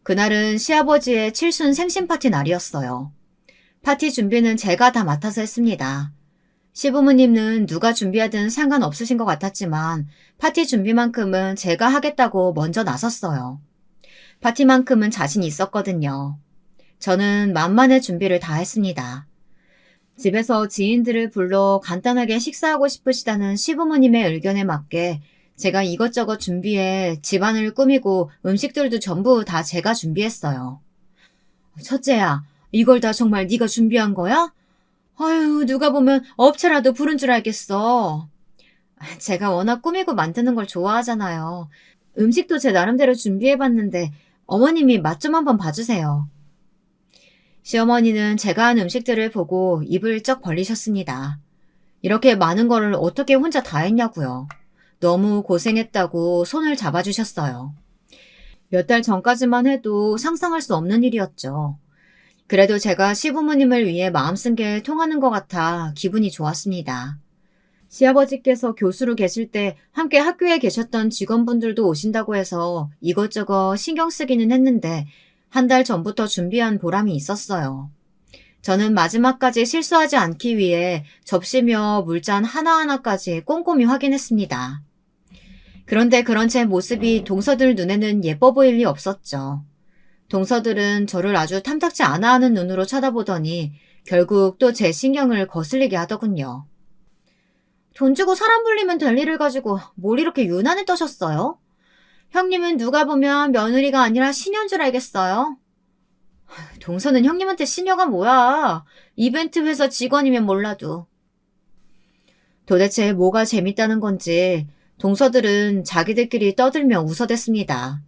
그날은 시아버지의 칠순 생신 파티 날이었어요. 파티 준비는 제가 다 맡아서 했습니다. 시부모님은 누가 준비하든 상관없으신 것 같았지만 파티 준비만큼은 제가 하겠다고 먼저 나섰어요. 파티만큼은 자신 있었거든요. 저는 만만의 준비를 다 했습니다. 집에서 지인들을 불러 간단하게 식사하고 싶으시다는 시부모님의 의견에 맞게 제가 이것저것 준비해 집안을 꾸미고 음식들도 전부 다 제가 준비했어요. 첫째야, 이걸 다 정말 네가 준비한 거야? 아유, 누가 보면 업체라도 부른 줄 알겠어. 제가 워낙 꾸미고 만드는 걸 좋아하잖아요. 음식도 제 나름대로 준비해봤는데 어머님이 맛 좀 한번 봐주세요. 시어머니는 제가 한 음식들을 보고 입을 쩍 벌리셨습니다. 이렇게 많은 거를 어떻게 혼자 다 했냐고요. 너무 고생했다고 손을 잡아주셨어요. 몇 달 전까지만 해도 상상할 수 없는 일이었죠. 그래도 제가 시부모님을 위해 마음 쓴 게 통하는 것 같아 기분이 좋았습니다. 시아버지께서 교수로 계실 때 함께 학교에 계셨던 직원분들도 오신다고 해서 이것저것 신경 쓰기는 했는데 한 달 전부터 준비한 보람이 있었어요. 저는 마지막까지 실수하지 않기 위해 접시며 물잔 하나하나까지 꼼꼼히 확인했습니다. 그런데 그런 제 모습이 동서들 눈에는 예뻐 보일 리 없었죠. 동서들은 저를 아주 탐탁지 않아 하는 눈으로 쳐다보더니 결국 또 제 신경을 거슬리게 하더군요. 돈 주고 사람 불리면 될 일을 가지고 뭘 이렇게 유난히 떠셨어요? 형님은 누가 보면 며느리가 아니라 시녀인 줄 알겠어요? 동서는 형님한테 시녀가 뭐야? 이벤트 회사 직원이면 몰라도. 도대체 뭐가 재밌다는 건지 동서들은 자기들끼리 떠들며 웃어댔습니다.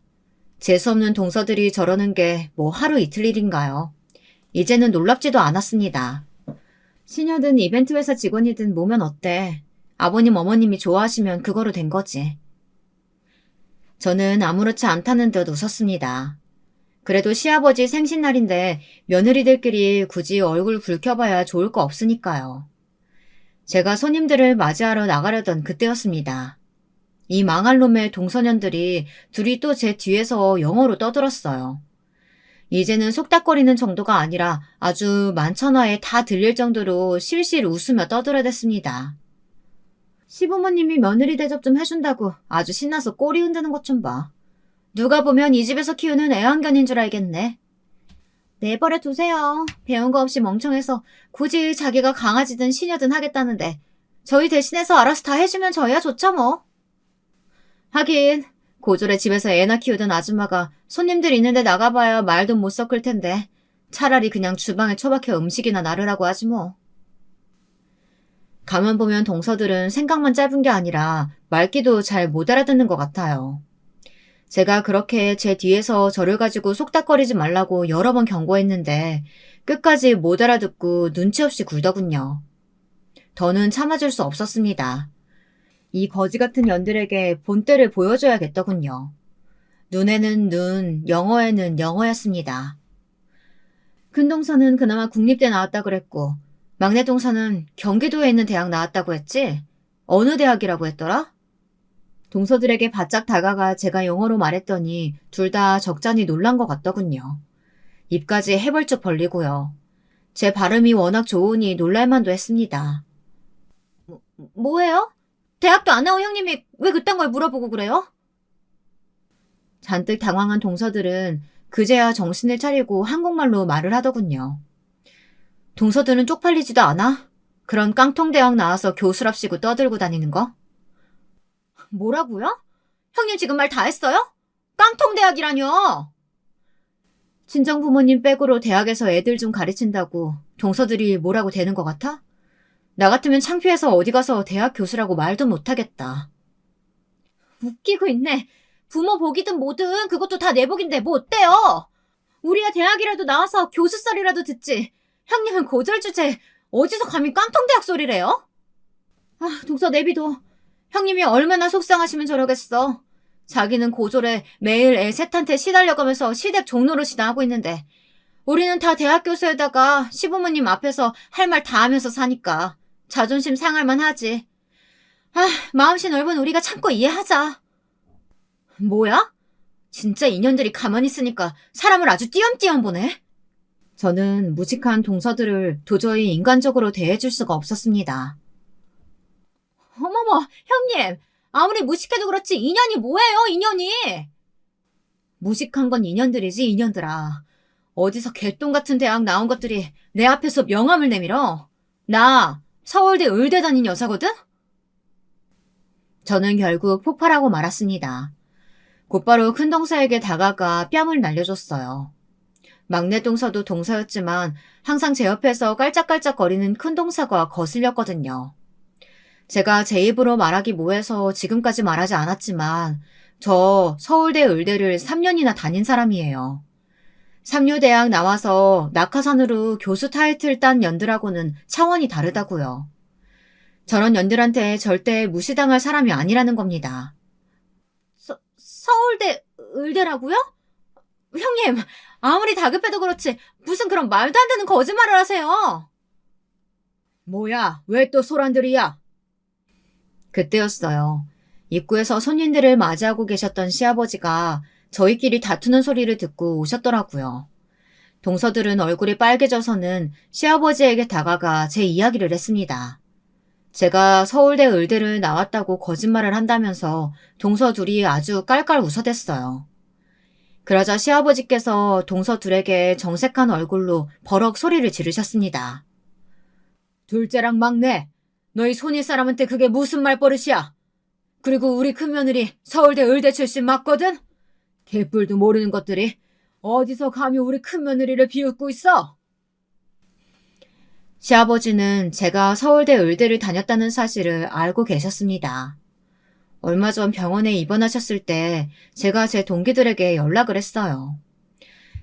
재수없는 동서들이 저러는 게 뭐 하루 이틀 일인가요? 이제는 놀랍지도 않았습니다. 시녀든 이벤트 회사 직원이든 뭐면 어때? 아버님 어머님이 좋아하시면 그거로 된 거지. 저는 아무렇지 않다는 듯 웃었습니다. 그래도 시아버지 생신날인데 며느리들끼리 굳이 얼굴 붉혀봐야 좋을 거 없으니까요. 제가 손님들을 맞이하러 나가려던 그때였습니다. 이 망할 놈의 동소년들이 둘이 또 제 뒤에서 영어로 떠들었어요. 이제는 속닥거리는 정도가 아니라 아주 만천하에 다 들릴 정도로 실실 웃으며 떠들어댔습니다. 시부모님이 며느리 대접 좀 해준다고 아주 신나서 꼬리 흔드는 것 좀 봐. 누가 보면 이 집에서 키우는 애완견인 줄 알겠네. 내버려 두세요. 배운 거 없이 멍청해서 굳이 자기가 강아지든 시녀든 하겠다는데 저희 대신해서 알아서 다 해주면 저희야 좋죠 뭐. 하긴 고졸의 집에서 애나 키우던 아줌마가 손님들 있는데 나가봐야 말도 못 섞을 텐데 차라리 그냥 주방에 처박혀 음식이나 나르라고 하지 뭐. 가만 보면 동서들은 생각만 짧은 게 아니라 말귀도 잘 못 알아듣는 것 같아요. 제가 그렇게 제 뒤에서 저를 가지고 속닥거리지 말라고 여러 번 경고했는데 끝까지 못 알아듣고 눈치 없이 굴더군요. 더는 참아줄 수 없었습니다. 이 거지 같은 년들에게 본때를 보여줘야겠더군요. 눈에는 눈, 영어에는 영어였습니다. 큰 동서는 그나마 국립대 나왔다 그랬고 막내 동서는 경기도에 있는 대학 나왔다고 했지? 어느 대학이라고 했더라? 동서들에게 바짝 다가가 제가 영어로 말했더니 둘 다 적잖이 놀란 것 같더군요. 입까지 해벌쭉 벌리고요. 제 발음이 워낙 좋으니 놀랄만도 했습니다. 뭐예요? 대학도 안 나온 형님이 왜 그딴 걸 물어보고 그래요? 잔뜩 당황한 동서들은 그제야 정신을 차리고 한국말로 말을 하더군요. 동서들은 쪽팔리지도 않아? 그런 깡통대학 나와서 교수랍시고 떠들고 다니는 거? 뭐라고요? 형님 지금 말 다 했어요? 깡통대학이라뇨! 친정 부모님 백으로 대학에서 애들 좀 가르친다고 동서들이 뭐라고 되는 것 같아? 나 같으면 창피해서 어디 가서 대학 교수라고 말도 못하겠다. 웃기고 있네. 부모 복이든 뭐든 그것도 다 내 복인데 뭐 어때요? 우리야 대학이라도 나와서 교수 썰이라도 듣지. 형님은 고졸 주제 어디서 감히 깡통대학 소리래요? 아, 동서 내비둬. 형님이 얼마나 속상하시면 저러겠어. 자기는 고졸에 매일 애 셋한테 시달려가면서 시댁 종노릇이나 하고 있는데 우리는 다 대학 교수에다가 시부모님 앞에서 할 말 다 하면서 사니까 자존심 상할만 하지. 아, 마음씨 넓은 우리가 참고 이해하자. 뭐야? 진짜 인연들이 가만히 있으니까 사람을 아주 띄엄띄엄 보네. 저는 무식한 동서들을 도저히 인간적으로 대해줄 수가 없었습니다. 어머머, 형님. 아무리 무식해도 그렇지 인연이 뭐예요, 인연이? 무식한 건 인연들이지, 인연들아. 어디서 개똥 같은 대학 나온 것들이 내 앞에서 명함을 내밀어. 나 서울대 의대 다닌 여자거든? 저는 결국 폭발하고 말았습니다. 곧바로 큰 동서에게 다가가 뺨을 날려줬어요. 막내 동서도 동서였지만 항상 제 옆에서 깔짝깔짝거리는 큰 동서가 거슬렸거든요. 제가 제 입으로 말하기 뭐해서 지금까지 말하지 않았지만 저 서울대 의대를 3년이나 다닌 사람이에요. 삼류대학 나와서 낙하산으로 교수 타이틀 딴 년들하고는 차원이 다르다고요. 저런 년들한테 절대 무시당할 사람이 아니라는 겁니다. 서울대 의대라고요? 형님, 아무리 다급해도 그렇지 무슨 그런 말도 안 되는 거짓말을 하세요. 뭐야, 왜 또 소란들이야? 그때였어요. 입구에서 손님들을 맞이하고 계셨던 시아버지가 저희끼리 다투는 소리를 듣고 오셨더라고요. 동서들은 얼굴이 빨개져서는 시아버지에게 다가가 제 이야기를 했습니다. 제가 서울대 의대를 나왔다고 거짓말을 한다면서 동서 둘이 아주 깔깔 웃어댔어요. 그러자 시아버지께서 동서 둘에게 정색한 얼굴로 버럭 소리를 지르셨습니다. 둘째랑 막내, 너희 손이 사람한테 그게 무슨 말버릇이야? 그리고 우리 큰며느리 서울대 의대 출신 맞거든? 개뿔도 모르는 것들이 어디서 감히 우리 큰며느리를 비웃고 있어? 시아버지는 제가 서울대 의대를 다녔다는 사실을 알고 계셨습니다. 얼마 전 병원에 입원하셨을 때 제가 제 동기들에게 연락을 했어요.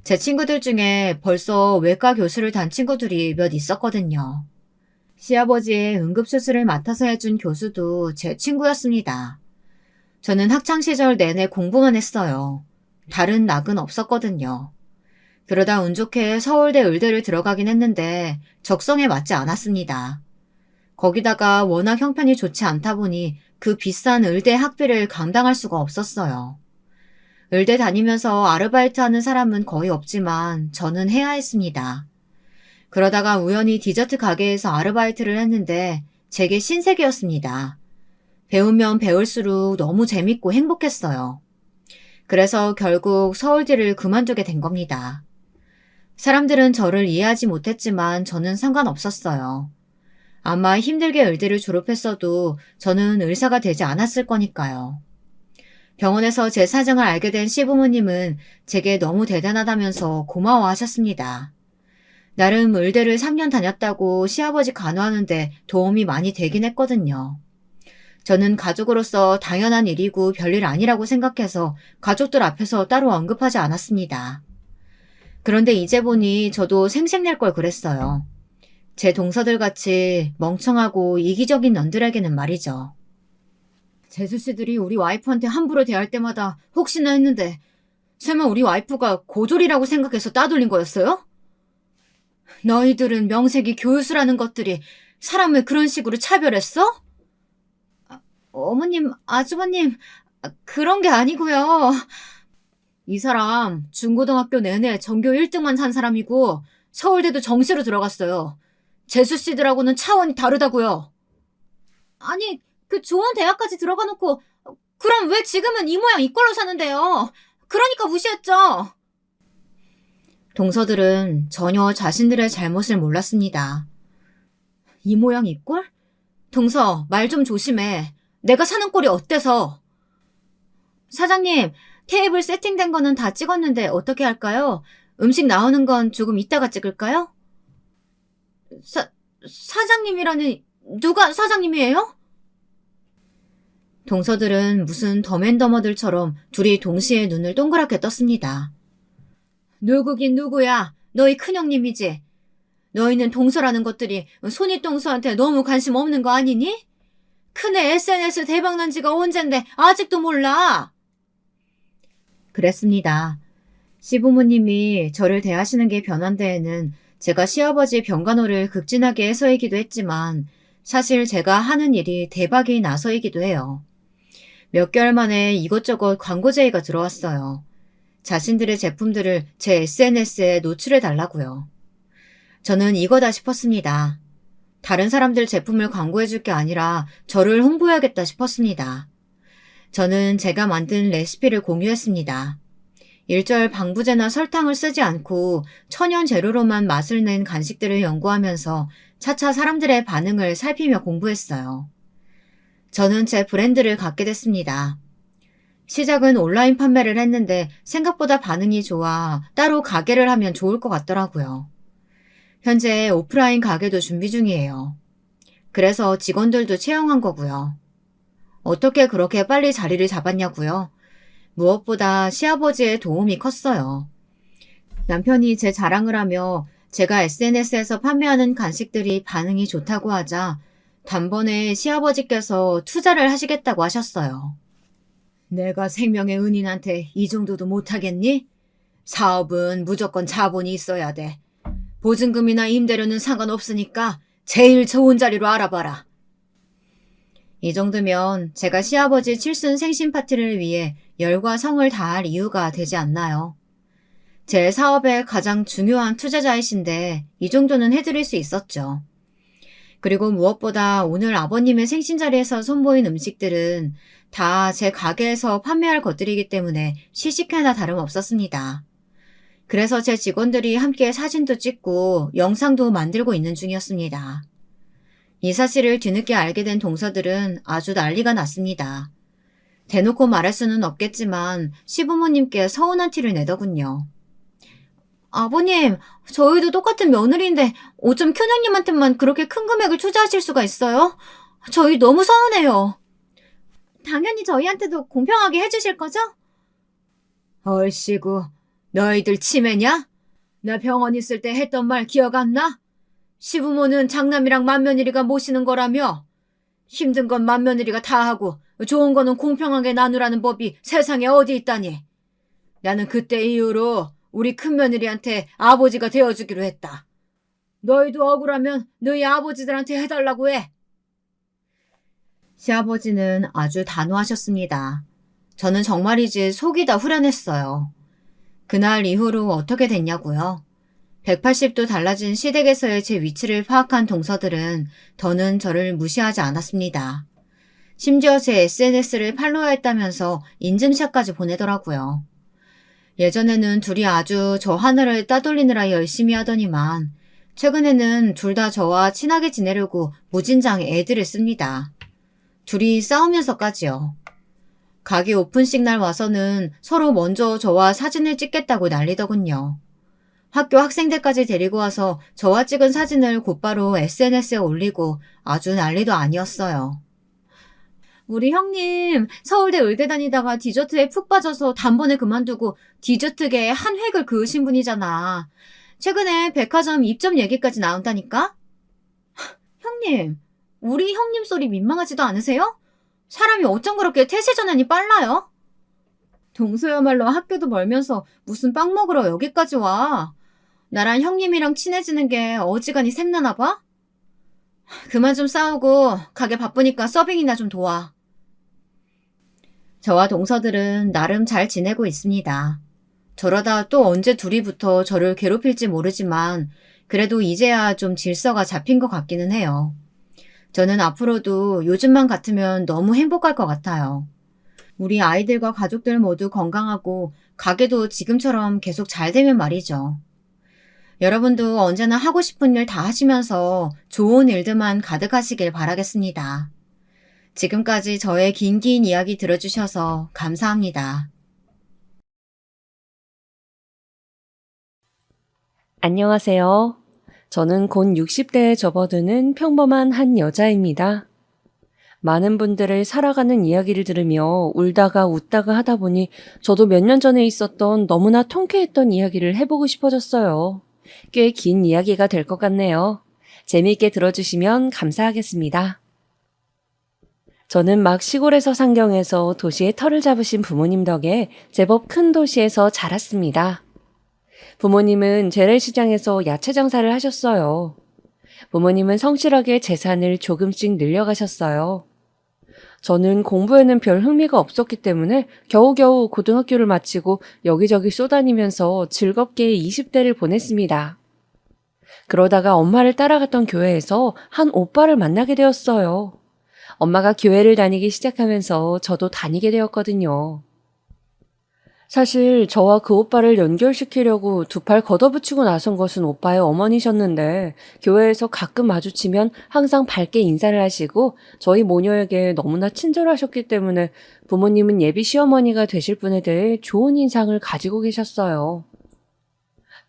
제 친구들 중에 벌써 외과 교수를 단 친구들이 몇 있었거든요. 시아버지의 응급수술을 맡아서 해준 교수도 제 친구였습니다. 저는 학창시절 내내 공부만 했어요. 다른 낙은 없었거든요. 그러다 운 좋게 서울대 의대를 들어가긴 했는데 적성에 맞지 않았습니다. 거기다가 워낙 형편이 좋지 않다 보니 그 비싼 의대 학비를 감당할 수가 없었어요. 의대 다니면서 아르바이트하는 사람은 거의 없지만 저는 해야 했습니다. 그러다가 우연히 디저트 가게에서 아르바이트를 했는데 제게 신세계였습니다. 배우면 배울수록 너무 재밌고 행복했어요. 그래서 결국 서울대를 그만두게 된 겁니다. 사람들은 저를 이해하지 못했지만 저는 상관없었어요. 아마 힘들게 의대를 졸업했어도 저는 의사가 되지 않았을 거니까요. 병원에서 제 사정을 알게 된 시부모님은 제게 너무 대단하다면서 고마워하셨습니다. 나름 의대를 3년 다녔다고 시아버지 간호하는데 도움이 많이 되긴 했거든요. 저는 가족으로서 당연한 일이고 별일 아니라고 생각해서 가족들 앞에서 따로 언급하지 않았습니다. 그런데 이제 보니 저도 생색낼 걸 그랬어요. 제 동서들같이 멍청하고 이기적인 년들에게는 말이죠. 재수씨들이 우리 와이프한테 함부로 대할 때마다 혹시나 했는데 설마 우리 와이프가 고졸이라고 생각해서 따돌린 거였어요? 너희들은 명색이 교수라는 것들이 사람을 그런 식으로 차별했어? 어머님, 아주버님, 그런 게 아니고요. 이 사람 중고등학교 내내 전교 1등만 한 사람이고 서울대도 정시로 들어갔어요. 재수 씨들하고는 차원이 다르다고요. 아니, 그 좋은 대학까지 들어가 놓고 그럼 왜 지금은 이 모양 이 꼴로 사는데요? 그러니까 무시했죠. 동서들은 전혀 자신들의 잘못을 몰랐습니다. 이 모양 이 꼴? 동서, 말 좀 조심해. 내가 사는 꼴이 어때서? 사장님, 테이블 세팅된 거는 다 찍었는데 어떻게 할까요? 음식 나오는 건 조금 이따가 찍을까요? 사장님이라니, 누가 사장님이에요? 동서들은 무슨 더맨더머들처럼 둘이 동시에 눈을 동그랗게 떴습니다. 누구긴 누구야? 너희 큰형님이지? 너희는 동서라는 것들이 손윗동서한테 너무 관심 없는 거 아니니? 큰애 SNS 대박난 지가 언젠데 아직도 몰라? 그랬습니다. 시부모님이 저를 대하시는 게 변한 데에는 제가 시아버지 병간호를 극진하게 해서이기도 했지만 사실 제가 하는 일이 대박이 나서이기도 해요. 몇 개월 만에 이것저것 광고 제의가 들어왔어요. 자신들의 제품들을 제 SNS에 노출해 달라고요. 저는 이거다 싶었습니다. 다른 사람들 제품을 광고해 줄 게 아니라 저를 홍보해야겠다 싶었습니다. 저는 제가 만든 레시피를 공유했습니다. 일절 방부제나 설탕을 쓰지 않고 천연 재료로만 맛을 낸 간식들을 연구하면서 차차 사람들의 반응을 살피며 공부했어요. 저는 제 브랜드를 갖게 됐습니다. 시작은 온라인 판매를 했는데 생각보다 반응이 좋아 따로 가게를 하면 좋을 것 같더라고요. 현재 오프라인 가게도 준비 중이에요. 그래서 직원들도 채용한 거고요. 어떻게 그렇게 빨리 자리를 잡았냐고요? 무엇보다 시아버지의 도움이 컸어요. 남편이 제 자랑을 하며 제가 SNS에서 판매하는 간식들이 반응이 좋다고 하자 단번에 시아버지께서 투자를 하시겠다고 하셨어요. 내가 생명의 은인한테 이 정도도 못하겠니? 사업은 무조건 자본이 있어야 돼. 보증금이나 임대료는 상관없으니까 제일 좋은 자리로 알아봐라. 이 정도면 제가 시아버지 칠순 생신 파티를 위해 열과 성을 다할 이유가 되지 않나요? 제 사업의 가장 중요한 투자자이신데 이 정도는 해드릴 수 있었죠. 그리고 무엇보다 오늘 아버님의 생신 자리에서 선보인 음식들은 다 제 가게에서 판매할 것들이기 때문에 시식회나 다름없었습니다. 그래서 제 직원들이 함께 사진도 찍고 영상도 만들고 있는 중이었습니다. 이 사실을 뒤늦게 알게 된 동서들은 아주 난리가 났습니다. 대놓고 말할 수는 없겠지만 시부모님께 서운한 티를 내더군요. 아버님, 저희도 똑같은 며느리인데 어쩜 큰형님한테만 그렇게 큰 금액을 투자하실 수가 있어요? 저희 너무 서운해요. 당연히 저희한테도 공평하게 해주실 거죠? 얼씨구, 너희들 치매냐? 나 병원 있을 때 했던 말 기억 안 나? 시부모는 장남이랑 맏며느리가 모시는 거라며 힘든 건 맏며느리가 다 하고 좋은 거는 공평하게 나누라는 법이 세상에 어디 있다니. 나는 그때 이후로 우리 큰며느리한테 아버지가 되어주기로 했다. 너희도 억울하면 너희 아버지들한테 해달라고 해. 시아버지는 아주 단호하셨습니다. 저는 정말이지 속이 다 후련했어요. 그날 이후로 어떻게 됐냐고요? 180도 달라진 시댁에서의 제 위치를 파악한 동서들은 더는 저를 무시하지 않았습니다. 심지어 제 SNS를 팔로우했다면서 인증샷까지 보내더라고요. 예전에는 둘이 아주 저 하늘을 따돌리느라 열심히 하더니만 최근에는 둘 다 저와 친하게 지내려고 무진장 애들을 씁니다. 둘이 싸우면서까지요. 가게 오픈식 날 와서는 서로 먼저 저와 사진을 찍겠다고 난리더군요. 학교 학생들까지 데리고 와서 저와 찍은 사진을 곧바로 SNS에 올리고 아주 난리도 아니었어요. 우리 형님 서울대 의대 다니다가 디저트에 푹 빠져서 단번에 그만두고 디저트계에 한 획을 그으신 분이잖아. 최근에 백화점 입점 얘기까지 나온다니까? 형님, 우리 형님 소리 민망하지도 않으세요? 사람이 어쩜 그렇게 태세전환이 빨라요? 동서야말로 학교도 멀면서 무슨 빵 먹으러 여기까지 와. 나랑 형님이랑 친해지는 게 어지간히 샘나나 봐? 그만 좀 싸우고 가게 바쁘니까 서빙이나 좀 도와. 저와 동서들은 나름 잘 지내고 있습니다. 저러다 또 언제 둘이 붙어 저를 괴롭힐지 모르지만 그래도 이제야 좀 질서가 잡힌 것 같기는 해요. 저는 앞으로도 요즘만 같으면 너무 행복할 것 같아요. 우리 아이들과 가족들 모두 건강하고 가게도 지금처럼 계속 잘 되면 말이죠. 여러분도 언제나 하고 싶은 일 다 하시면서 좋은 일들만 가득하시길 바라겠습니다. 지금까지 저의 긴 이야기 들어주셔서 감사합니다. 안녕하세요. 저는 곧 60대에 접어드는 평범한 한 여자입니다. 많은 분들의 살아가는 이야기를 들으며 울다가 웃다가 하다 보니 저도 몇 년 전에 있었던 너무나 통쾌했던 이야기를 해보고 싶어졌어요. 꽤 긴 이야기가 될 것 같네요. 재미있게 들어주시면 감사하겠습니다. 저는 막 시골에서 상경해서 도시에 터를 잡으신 부모님 덕에 제법 큰 도시에서 자랐습니다. 부모님은 재래시장에서 야채 장사를 하셨어요. 부모님은 성실하게 재산을 조금씩 늘려가셨어요. 저는 공부에는 별 흥미가 없었기 때문에 겨우겨우 고등학교를 마치고 여기저기 쏘다니면서 즐겁게 20대를 보냈습니다. 그러다가 엄마를 따라갔던 교회에서 한 오빠를 만나게 되었어요. 엄마가 교회를 다니기 시작하면서 저도 다니게 되었거든요. 사실 저와 그 오빠를 연결시키려고 두 팔 걷어붙이고 나선 것은 오빠의 어머니셨는데 교회에서 가끔 마주치면 항상 밝게 인사를 하시고 저희 모녀에게 너무나 친절하셨기 때문에 부모님은 예비 시어머니가 되실 분에 대해 좋은 인상을 가지고 계셨어요.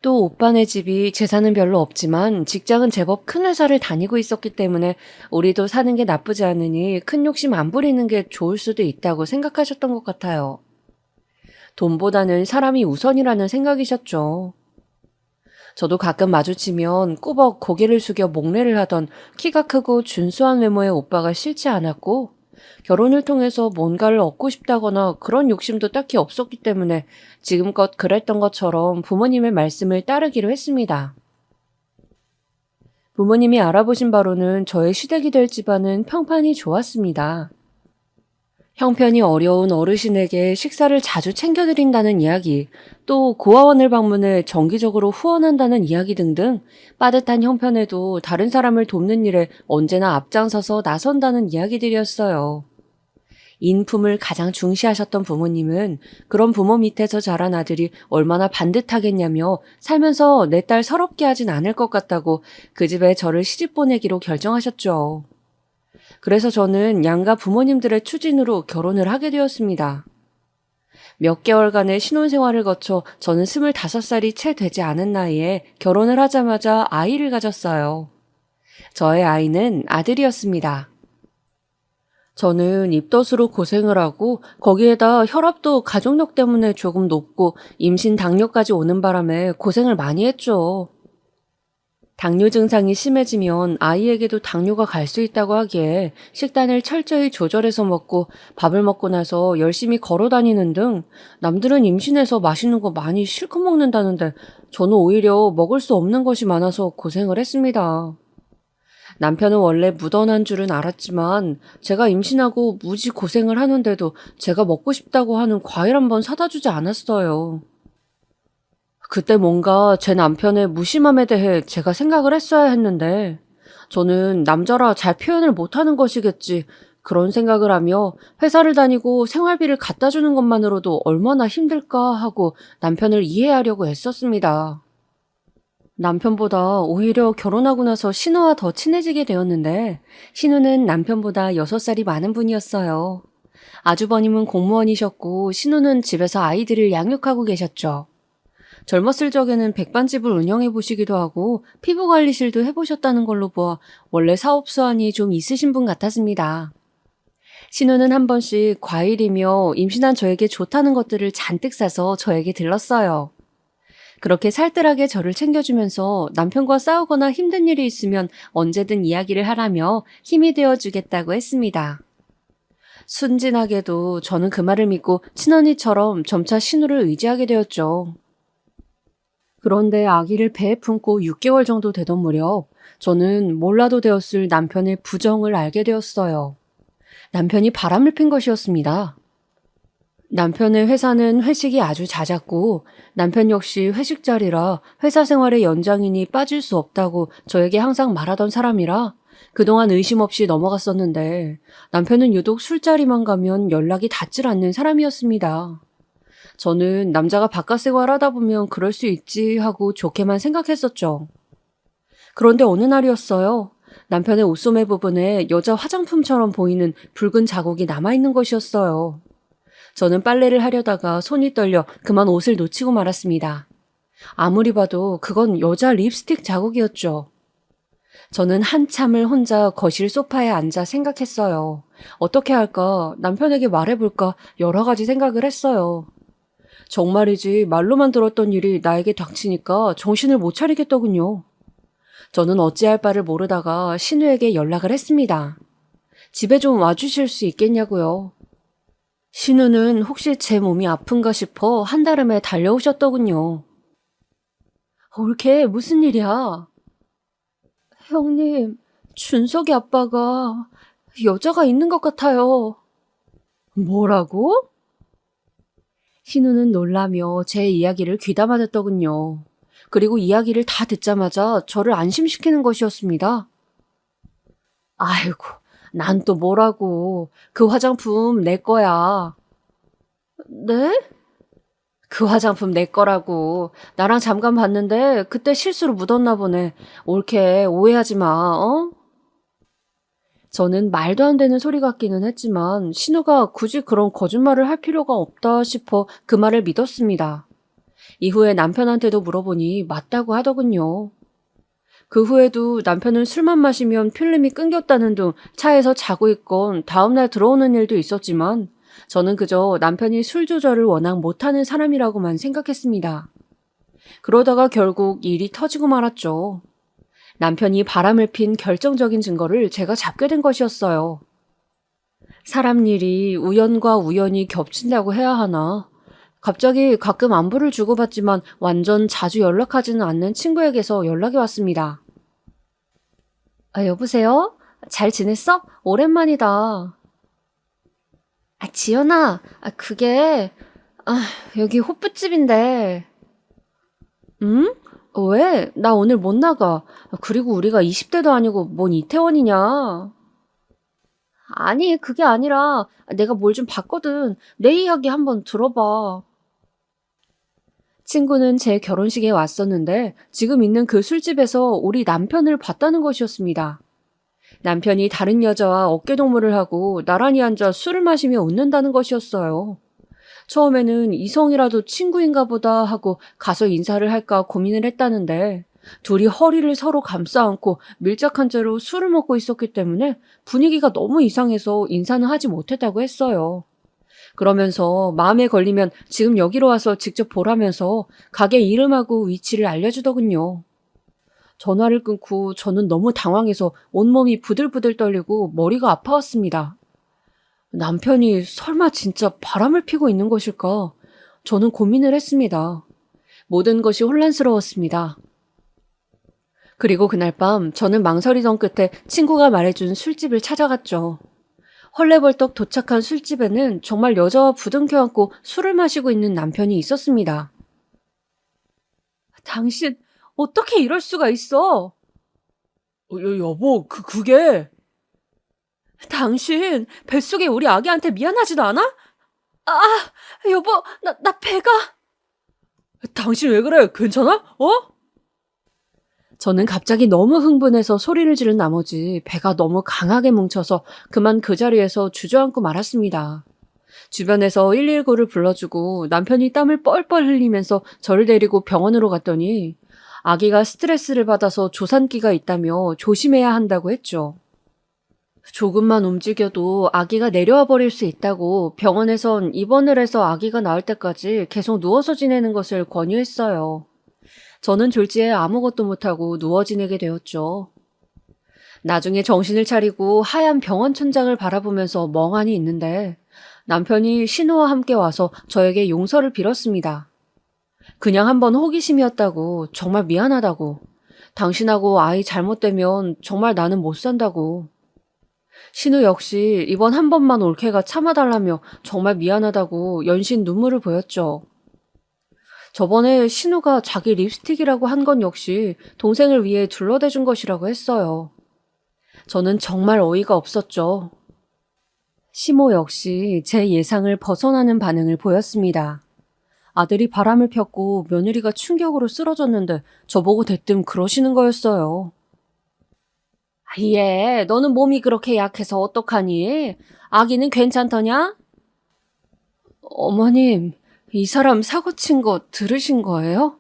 또 오빠네 집이 재산은 별로 없지만 직장은 제법 큰 회사를 다니고 있었기 때문에 우리도 사는 게 나쁘지 않으니 큰 욕심 안 부리는 게 좋을 수도 있다고 생각하셨던 것 같아요. 돈보다는 사람이 우선이라는 생각이셨죠. 저도 가끔 마주치면 꾸벅 고개를 숙여 목례를 하던 키가 크고 준수한 외모의 오빠가 싫지 않았고 결혼을 통해서 뭔가를 얻고 싶다거나 그런 욕심도 딱히 없었기 때문에 지금껏 그랬던 것처럼 부모님의 말씀을 따르기로 했습니다. 부모님이 알아보신 바로는 저의 시댁이 될 집안은 평판이 좋았습니다. 형편이 어려운 어르신에게 식사를 자주 챙겨드린다는 이야기, 또 고아원을 방문해 정기적으로 후원한다는 이야기 등등 빠듯한 형편에도 다른 사람을 돕는 일에 언제나 앞장서서 나선다는 이야기들이었어요. 인품을 가장 중시하셨던 부모님은 그런 부모 밑에서 자란 아들이 얼마나 반듯하겠냐며 살면서 내 딸 서럽게 하진 않을 것 같다고 그 집에 저를 시집 보내기로 결정하셨죠. 그래서 저는 양가 부모님들의 추진으로 결혼을 하게 되었습니다. 몇 개월간의 신혼생활을 거쳐 저는 25살이 채 되지 않은 나이에 결혼을 하자마자 아이를 가졌어요. 저의 아이는 아들이었습니다. 저는 입덧으로 고생을 하고 거기에다 혈압도 가족력 때문에 조금 높고 임신 당뇨까지 오는 바람에 고생을 많이 했죠. 당뇨 증상이 심해지면 아이에게도 당뇨가 갈 수 있다고 하기에 식단을 철저히 조절해서 먹고 밥을 먹고 나서 열심히 걸어 다니는 등 남들은 임신해서 맛있는 거 많이 실컷 먹는다는데 저는 오히려 먹을 수 없는 것이 많아서 고생을 했습니다. 남편은 원래 무던한 줄은 알았지만 제가 임신하고 무지 고생을 하는데도 제가 먹고 싶다고 하는 과일 한 번 사다 주지 않았어요. 그때 뭔가 제 남편의 무심함에 대해 제가 생각을 했어야 했는데 저는 남자라 잘 표현을 못하는 것이겠지 그런 생각을 하며 회사를 다니고 생활비를 갖다 주는 것만으로도 얼마나 힘들까 하고 남편을 이해하려고 애썼습니다. 남편보다 오히려 결혼하고 나서 신우와 더 친해지게 되었는데 신우는 남편보다 6살이 많은 분이었어요. 아주버님은 공무원이셨고 신우는 집에서 아이들을 양육하고 계셨죠. 젊었을 적에는 백반집을 운영해 보시기도 하고 피부관리실도 해보셨다는 걸로 보아 원래 사업 수완이 좀 있으신 분 같았습니다. 신우는 한 번씩 과일이며 임신한 저에게 좋다는 것들을 잔뜩 사서 저에게 들렀어요. 그렇게 살뜰하게 저를 챙겨주면서 남편과 싸우거나 힘든 일이 있으면 언제든 이야기를 하라며 힘이 되어주겠다고 했습니다. 순진하게도 저는 그 말을 믿고 친언니처럼 점차 신우를 의지하게 되었죠. 그런데 아기를 배에 품고 6개월 정도 되던 무렵 저는 몰라도 되었을 남편의 부정을 알게 되었어요. 남편이 바람을 핀 것이었습니다. 남편의 회사는 회식이 아주 잦았고 남편 역시 회식 자리라 회사 생활의 연장이니 빠질 수 없다고 저에게 항상 말하던 사람이라 그동안 의심 없이 넘어갔었는데 남편은 유독 술자리만 가면 연락이 닿질 않는 사람이었습니다. 저는 남자가 바깥 생활하다 보면 그럴 수 있지 하고 좋게만 생각했었죠. 그런데 어느 날이었어요. 남편의 옷소매 부분에 여자 화장품처럼 보이는 붉은 자국이 남아있는 것이었어요. 저는 빨래를 하려다가 손이 떨려 그만 옷을 놓치고 말았습니다. 아무리 봐도 그건 여자 립스틱 자국이었죠. 저는 한참을 혼자 거실 소파에 앉아 생각했어요. 어떻게 할까? 남편에게 말해볼까? 여러 가지 생각을 했어요. 정말이지 말로만 들었던 일이 나에게 닥치니까 정신을 못 차리겠더군요. 저는 어찌할 바를 모르다가 신우에게 연락을 했습니다. 집에 좀 와주실 수 있겠냐고요. 신우는 혹시 제 몸이 아픈가 싶어 한달음에 달려오셨더군요. 올케 무슨 일이야? 형님, 준석이 아빠가 여자가 있는 것 같아요. 뭐라고? 신우는 놀라며 제 이야기를 귀담아 듣더군요. 그리고 이야기를 다 듣자마자 저를 안심시키는 것이었습니다. 아이고, 난 또 뭐라고. 그 화장품 내 거야. 네? 그 화장품 내 거라고. 나랑 잠깐 봤는데 그때 실수로 묻었나 보네. 옳게 오해하지 마, 어? 저는 말도 안 되는 소리 같기는 했지만 신우가 굳이 그런 거짓말을 할 필요가 없다 싶어 그 말을 믿었습니다. 이후에 남편한테도 물어보니 맞다고 하더군요. 그 후에도 남편은 술만 마시면 필름이 끊겼다는 둥 차에서 자고 있건 다음날 들어오는 일도 있었지만 저는 그저 남편이 술 조절을 워낙 못하는 사람이라고만 생각했습니다. 그러다가 결국 일이 터지고 말았죠. 남편이 바람을 핀 결정적인 증거를 제가 잡게 된 것이었어요. 사람 일이 우연과 우연이 겹친다고 해야 하나? 갑자기 가끔 안부를 주고받지만 완전 자주 연락하지는 않는 친구에게서 연락이 왔습니다. 여보세요? 잘 지냈어? 오랜만이다. 지연아, 그게, 여기 호프집인데. 응? 왜? 나 오늘 못 나가. 그리고 우리가 20대도 아니고 뭔 이태원이냐? 아니, 그게 아니라 내가 뭘 좀 봤거든. 내 이야기 한번 들어봐. 친구는 제 결혼식에 왔었는데 지금 있는 그 술집에서 우리 남편을 봤다는 것이었습니다. 남편이 다른 여자와 어깨동무를 하고 나란히 앉아 술을 마시며 웃는다는 것이었어요. 처음에는 이성이라도 친구인가 보다 하고 가서 인사를 할까 고민을 했다는데 둘이 허리를 서로 감싸 안고 밀착한 채로 술을 먹고 있었기 때문에 분위기가 너무 이상해서 인사는 하지 못했다고 했어요. 그러면서 마음에 걸리면 지금 여기로 와서 직접 보라면서 가게 이름하고 위치를 알려주더군요. 전화를 끊고 저는 너무 당황해서 온몸이 부들부들 떨리고 머리가 아파왔습니다. 남편이 설마 진짜 바람을 피고 있는 것일까? 저는 고민을 했습니다. 모든 것이 혼란스러웠습니다. 그리고 그날 밤 저는 망설이던 끝에 친구가 말해준 술집을 찾아갔죠. 헐레벌떡 도착한 술집에는 정말 여자와 부둥켜 안고 술을 마시고 있는 남편이 있었습니다. 당신 어떻게 이럴 수가 있어? 여보, 그게... 당신 뱃속에 우리 아기한테 미안하지도 않아? 여보, 나 배가... 당신 왜 그래? 괜찮아? 저는 갑자기 너무 흥분해서 소리를 지른 나머지 배가 너무 강하게 뭉쳐서 그만 그 자리에서 주저앉고 말았습니다. 주변에서 119를 불러주고 남편이 땀을 뻘뻘 흘리면서 저를 데리고 병원으로 갔더니 아기가 스트레스를 받아서 조산기가 있다며 조심해야 한다고 했죠. 조금만 움직여도 아기가 내려와 버릴 수 있다고 병원에선 입원을 해서 아기가 나올 때까지 계속 누워서 지내는 것을 권유했어요. 저는 졸지에 아무것도 못하고 누워 지내게 되었죠. 나중에 정신을 차리고 하얀 병원 천장을 바라보면서 멍하니 있는데 남편이 신우와 함께 와서 저에게 용서를 빌었습니다. 그냥 한번 호기심이었다고, 정말 미안하다고, 당신하고 아이 잘못되면 정말 나는 못 산다고. 신우 역시 이번 한 번만 올케가 참아달라며 정말 미안하다고 연신 눈물을 보였죠. 저번에 신우가 자기 립스틱이라고 한 건 역시 동생을 위해 둘러대준 것이라고 했어요. 저는 정말 어이가 없었죠. 시모 역시 제 예상을 벗어나는 반응을 보였습니다. 아들이 바람을 폈고 며느리가 충격으로 쓰러졌는데 저보고 대뜸 그러시는 거였어요. 얘, 너는 몸이 그렇게 약해서 어떡하니? 아기는 괜찮더냐? 어머님, 이 사람 사고 친 거 들으신 거예요?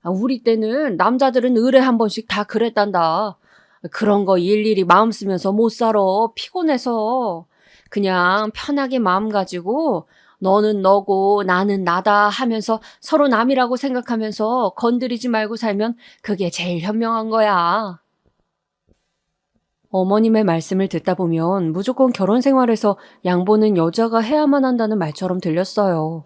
우리 때는 남자들은 의뢰 한 번씩 다 그랬단다. 그런 거 일일이 마음 쓰면서 못 살아. 피곤해서. 그냥 편하게 마음 가지고 너는 너고 나는 나다 하면서 서로 남이라고 생각하면서 건드리지 말고 살면 그게 제일 현명한 거야. 어머님의 말씀을 듣다 보면 무조건 결혼 생활에서 양보는 여자가 해야만 한다는 말처럼 들렸어요.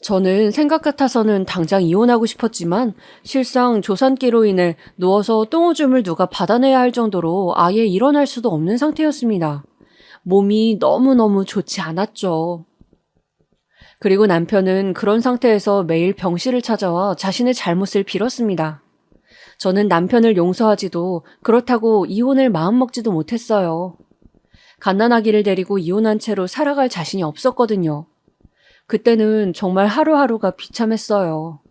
저는 생각 같아서는 당장 이혼하고 싶었지만 실상 조산기로 인해 누워서 똥오줌을 누가 받아내야 할 정도로 아예 일어날 수도 없는 상태였습니다. 몸이 너무너무 좋지 않았죠. 그리고 남편은 그런 상태에서 매일 병실을 찾아와 자신의 잘못을 빌었습니다. 저는 남편을 용서하지도 그렇다고 이혼을 마음먹지도 못했어요. 갓난아기를 데리고 이혼한 채로 살아갈 자신이 없었거든요. 그때는 정말 하루하루가 비참했어요.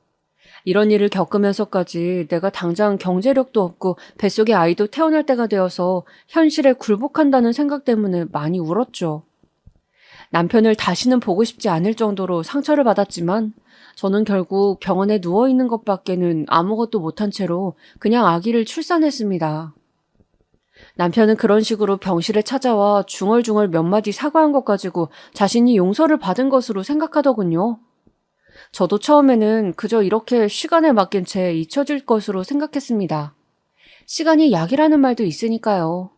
이런 일을 겪으면서까지 내가 당장 경제력도 없고 뱃속에 아이도 태어날 때가 되어서 현실에 굴복한다는 생각 때문에 많이 울었죠. 남편을 다시는 보고 싶지 않을 정도로 상처를 받았지만 저는 결국 병원에 누워있는 것밖에는 아무것도 못한 채로 그냥 아기를 출산했습니다. 남편은 그런 식으로 병실에 찾아와 중얼중얼 몇 마디 사과한 것 가지고 자신이 용서를 받은 것으로 생각하더군요. 저도 처음에는 그저 이렇게 시간에 맡긴 채 잊혀질 것으로 생각했습니다. 시간이 약이라는 말도 있으니까요.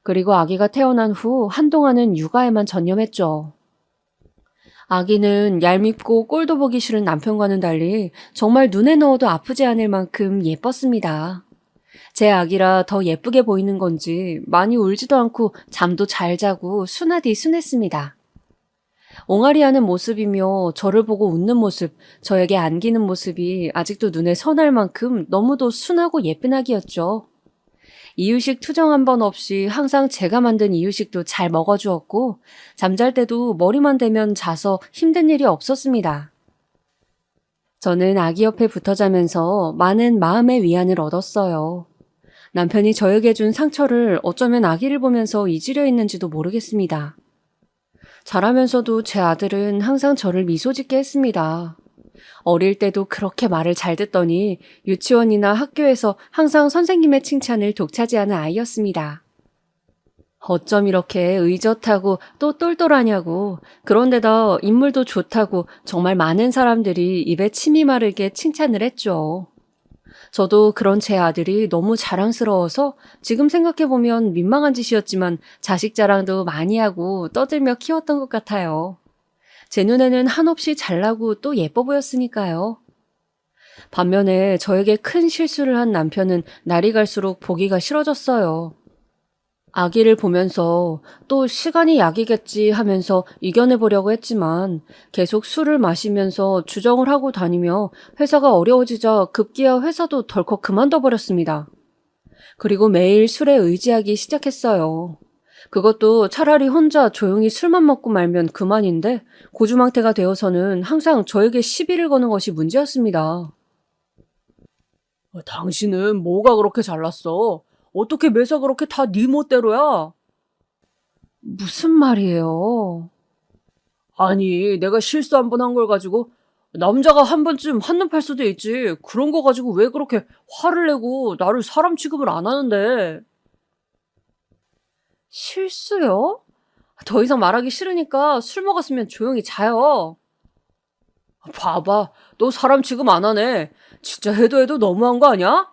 그리고 아기가 태어난 후 한동안은 육아에만 전념했죠. 아기는 얄밉고 꼴도 보기 싫은 남편과는 달리 정말 눈에 넣어도 아프지 않을 만큼 예뻤습니다. 제 아기라 더 예쁘게 보이는 건지 많이 울지도 않고 잠도 잘 자고 순하디 순했습니다. 옹알이하는 모습이며 저를 보고 웃는 모습, 저에게 안기는 모습이 아직도 눈에 선할 만큼 너무도 순하고 예쁜 아기였죠. 이유식 투정 한 번 없이 항상 제가 만든 이유식도 잘 먹어주었고 잠잘 때도 머리만 대면 자서 힘든 일이 없었습니다. 저는 아기 옆에 붙어 자면서 많은 마음의 위안을 얻었어요. 남편이 저에게 준 상처를 어쩌면 아기를 보면서 잊으려 했는지도 모르겠습니다. 자라면서도 제 아들은 항상 저를 미소 짓게 했습니다. 어릴 때도 그렇게 말을 잘 듣더니 유치원이나 학교에서 항상 선생님의 칭찬을 독차지하는 아이였습니다. 어쩜 이렇게 의젓하고 또 똘똘하냐고, 그런데다 인물도 좋다고 정말 많은 사람들이 입에 침이 마르게 칭찬을 했죠. 저도 그런 제 아들이 너무 자랑스러워서 지금 생각해보면 민망한 짓이었지만 자식 자랑도 많이 하고 떠들며 키웠던 것 같아요. 제 눈에는 한없이 잘나고 또 예뻐 보였으니까요. 반면에 저에게 큰 실수를 한 남편은 날이 갈수록 보기가 싫어졌어요. 아기를 보면서 또 시간이 약이겠지 하면서 이겨내보려고 했지만 계속 술을 마시면서 주정을 하고 다니며 회사가 어려워지자 급기야 회사도 덜컥 그만둬버렸습니다. 그리고 매일 술에 의지하기 시작했어요. 그것도 차라리 혼자 조용히 술만 먹고 말면 그만인데 고주망태가 되어서는 항상 저에게 시비를 거는 것이 문제였습니다. 당신은 뭐가 그렇게 잘났어? 어떻게 매사 그렇게 다 네 멋대로야? 무슨 말이에요? 아니, 내가 실수 한 번 한 걸 가지고 남자가 한 번쯤 한눈 팔 수도 있지. 그런 거 가지고 왜 그렇게 화를 내고 나를 사람 취급을 안 하는데. 실수요? 더 이상 말하기 싫으니까 술 먹었으면 조용히 자요. 봐봐, 너 사람 취급 안 하네. 진짜 해도 너무한 거 아니야?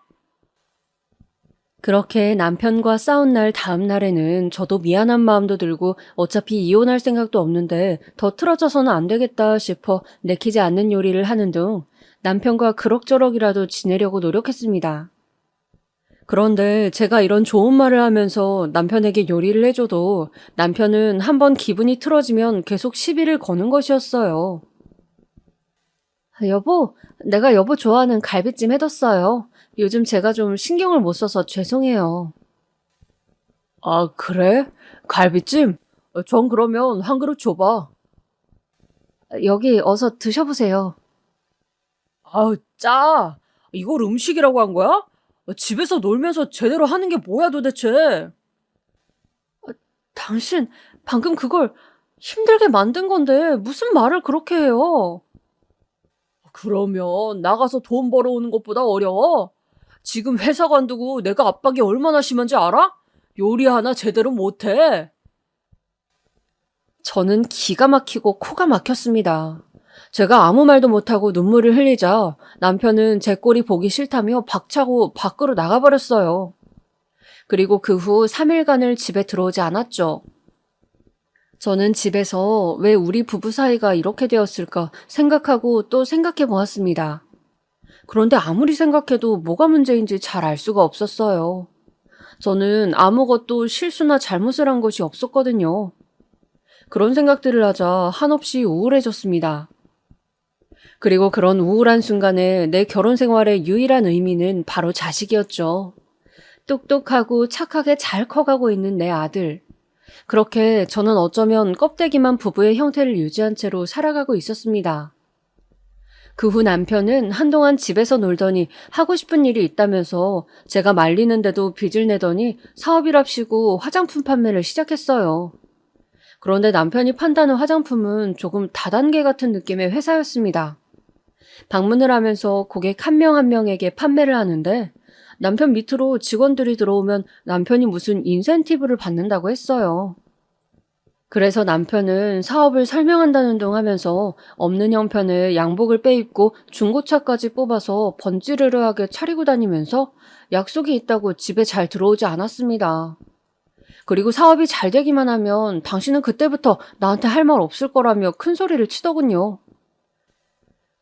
그렇게 남편과 싸운 날 다음 날에는 저도 미안한 마음도 들고 어차피 이혼할 생각도 없는데 더 틀어져서는 안 되겠다 싶어 내키지 않는 요리를 하는 등 남편과 그럭저럭이라도 지내려고 노력했습니다. 그런데 제가 이런 좋은 말을 하면서 남편에게 요리를 해줘도 남편은 한번 기분이 틀어지면 계속 시비를 거는 것이었어요. 여보, 내가 여보 좋아하는 갈비찜 해뒀어요. 요즘 제가 좀 신경을 못 써서 죄송해요. 아, 그래? 갈비찜? 전 그러면 한 그릇 줘봐. 여기 어서 드셔보세요. 아우, 짜. 이걸 음식이라고 한 거야? 집에서 놀면서 제대로 하는 게 뭐야 도대체? 당신 방금 그걸 힘들게 만든 건데 무슨 말을 그렇게 해요? 그러면 나가서 돈 벌어오는 것보다 어려워? 지금 회사 관두고 내가 압박이 얼마나 심한지 알아? 요리 하나 제대로 못해. 저는 기가 막히고 코가 막혔습니다. 제가 아무 말도 못하고 눈물을 흘리자 남편은 제 꼴이 보기 싫다며 박차고 밖으로 나가버렸어요. 그리고 그 후 3일간을 집에 들어오지 않았죠. 저는 집에서 왜 우리 부부 사이가 이렇게 되었을까 생각하고 또 생각해 보았습니다. 그런데 아무리 생각해도 뭐가 문제인지 잘 알 수가 없었어요. 저는 아무것도 실수나 잘못을 한 것이 없었거든요. 그런 생각들을 하자 한없이 우울해졌습니다. 그리고 그런 우울한 순간에 내 결혼 생활의 유일한 의미는 바로 자식이었죠. 똑똑하고 착하게 잘 커가고 있는 내 아들. 그렇게 저는 어쩌면 껍데기만 부부의 형태를 유지한 채로 살아가고 있었습니다. 그 후 남편은 한동안 집에서 놀더니 하고 싶은 일이 있다면서 제가 말리는데도 빚을 내더니 사업이랍시고 화장품 판매를 시작했어요. 그런데 남편이 판다는 화장품은 조금 다단계 같은 느낌의 회사였습니다. 방문을 하면서 고객 한 명 한 명에게 판매를 하는데 남편 밑으로 직원들이 들어오면 남편이 무슨 인센티브를 받는다고 했어요. 그래서 남편은 사업을 설명한다는 둥 하면서 없는 형편에 양복을 빼입고 중고차까지 뽑아서 번지르르하게 차리고 다니면서 약속이 있다고 집에 잘 들어오지 않았습니다. 그리고 사업이 잘 되기만 하면 당신은 그때부터 나한테 할 말 없을 거라며 큰 소리를 치더군요.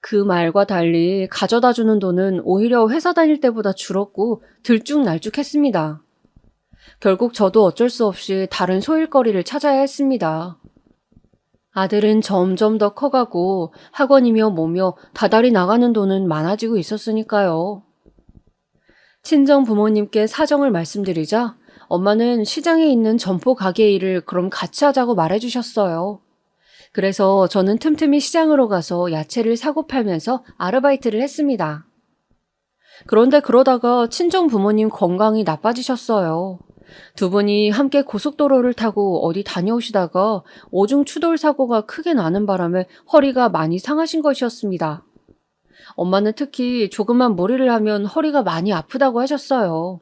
그 말과 달리 가져다 주는 돈은 오히려 회사 다닐 때보다 줄었고 들쭉날쭉했습니다. 결국 저도 어쩔 수 없이 다른 소일거리를 찾아야 했습니다. 아들은 점점 더 커가고 학원이며 뭐며 다달이 나가는 돈은 많아지고 있었으니까요. 친정 부모님께 사정을 말씀드리자 엄마는 시장에 있는 점포 가게 일을 그럼 같이 하자고 말해주셨어요. 그래서 저는 틈틈이 시장으로 가서 야채를 사고 팔면서 아르바이트를 했습니다. 그런데 그러다가 친정 부모님 건강이 나빠지셨어요. 두 분이 함께 고속도로를 타고 어디 다녀오시다가 오중 추돌 사고가 크게 나는 바람에 허리가 많이 상하신 것이었습니다. 엄마는 특히 조금만 무리를 하면 허리가 많이 아프다고 하셨어요.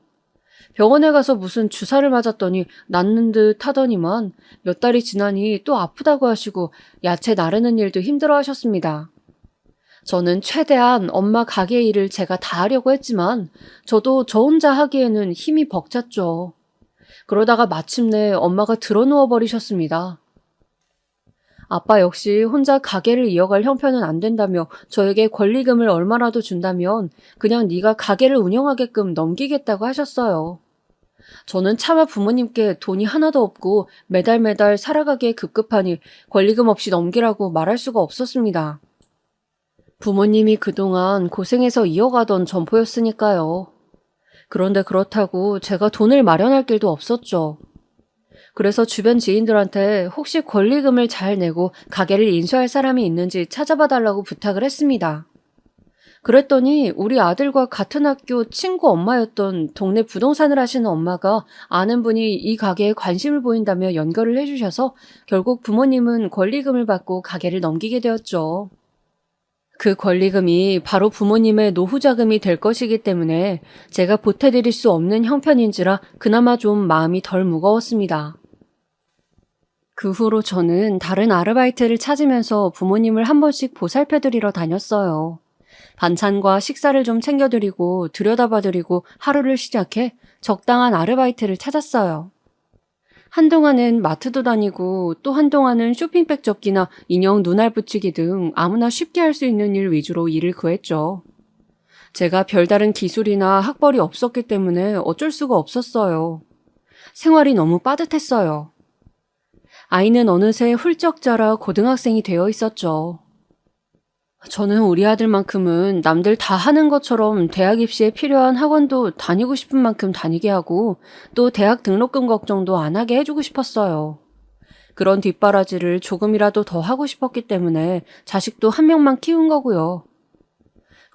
병원에 가서 무슨 주사를 맞았더니 낫는 듯 하더니만 몇 달이 지나니 또 아프다고 하시고 야채 나르는 일도 힘들어 하셨습니다. 저는 최대한 엄마 가게 일을 제가 다 하려고 했지만 저도 저 혼자 하기에는 힘이 벅찼죠. 그러다가 마침내 엄마가 드러누워 버리셨습니다. 아빠 역시 혼자 가게를 이어갈 형편은 안 된다며 저에게 권리금을 얼마라도 준다면 그냥 네가 가게를 운영하게끔 넘기겠다고 하셨어요. 저는 차마 부모님께 돈이 하나도 없고 매달 살아가기에 급급하니 권리금 없이 넘기라고 말할 수가 없었습니다. 부모님이 그동안 고생해서 이어가던 점포였으니까요. 그런데 그렇다고 제가 돈을 마련할 길도 없었죠. 그래서 주변 지인들한테 혹시 권리금을 잘 내고 가게를 인수할 사람이 있는지 찾아봐 달라고 부탁을 했습니다. 그랬더니 우리 아들과 같은 학교 친구 엄마였던 동네 부동산을 하시는 엄마가 아는 분이 이 가게에 관심을 보인다며 연결을 해주셔서 결국 부모님은 권리금을 받고 가게를 넘기게 되었죠. 그 권리금이 바로 부모님의 노후 자금이 될 것이기 때문에 제가 보태드릴 수 없는 형편인지라 그나마 좀 마음이 덜 무거웠습니다. 그 후로 저는 다른 아르바이트를 찾으면서 부모님을 한 번씩 보살펴드리러 다녔어요. 반찬과 식사를 좀 챙겨드리고 들여다봐드리고 하루를 시작해 적당한 아르바이트를 찾았어요. 한동안은 마트도 다니고 또 한동안은 쇼핑백 접기나 인형 눈알 붙이기 등 아무나 쉽게 할 수 있는 일 위주로 일을 구했죠. 제가 별다른 기술이나 학벌이 없었기 때문에 어쩔 수가 없었어요. 생활이 너무 빠듯했어요. 아이는 어느새 훌쩍 자라 고등학생이 되어 있었죠. 저는 우리 아들만큼은 남들 다 하는 것처럼 대학 입시에 필요한 학원도 다니고 싶은 만큼 다니게 하고 또 대학 등록금 걱정도 안 하게 해주고 싶었어요. 그런 뒷바라지를 조금이라도 더 하고 싶었기 때문에 자식도 한 명만 키운 거고요.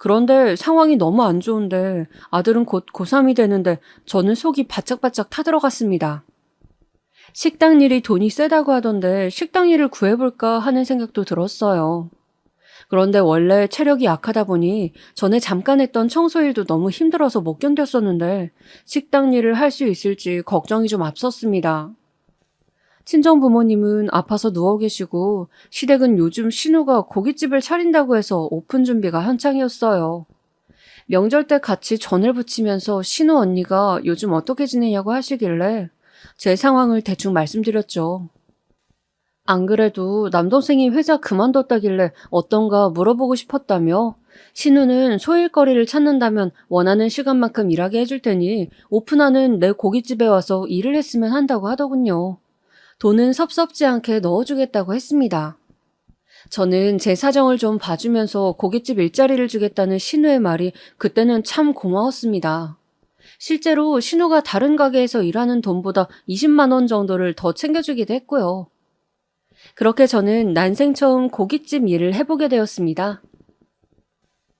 그런데 상황이 너무 안 좋은데 아들은 곧 고3이 되는데 저는 속이 바짝바짝 타들어갔습니다. 식당 일이 돈이 세다고 하던데 식당 일을 구해볼까 하는 생각도 들었어요. 그런데 원래 체력이 약하다 보니 전에 잠깐 했던 청소일도 너무 힘들어서 못 견뎠었는데 식당 일을 할 수 있을지 걱정이 좀 앞섰습니다. 친정 부모님은 아파서 누워 계시고 시댁은 요즘 신우가 고깃집을 차린다고 해서 오픈 준비가 한창이었어요. 명절 때 같이 전을 부치면서 신우 언니가 요즘 어떻게 지내냐고 하시길래 제 상황을 대충 말씀드렸죠. 안 그래도 남동생이 회사 그만뒀다길래 어떤가 물어보고 싶었다며 신우는 소일거리를 찾는다면 원하는 시간만큼 일하게 해줄 테니 오픈하는 내 고깃집에 와서 일을 했으면 한다고 하더군요. 돈은 섭섭지 않게 넣어주겠다고 했습니다. 저는 제 사정을 좀 봐주면서 고깃집 일자리를 주겠다는 신우의 말이 그때는 참 고마웠습니다. 실제로 신우가 다른 가게에서 일하는 돈보다 20만 원 정도를 더 챙겨주기도 했고요. 그렇게 저는 난생 처음 고깃집 일을 해보게 되었습니다.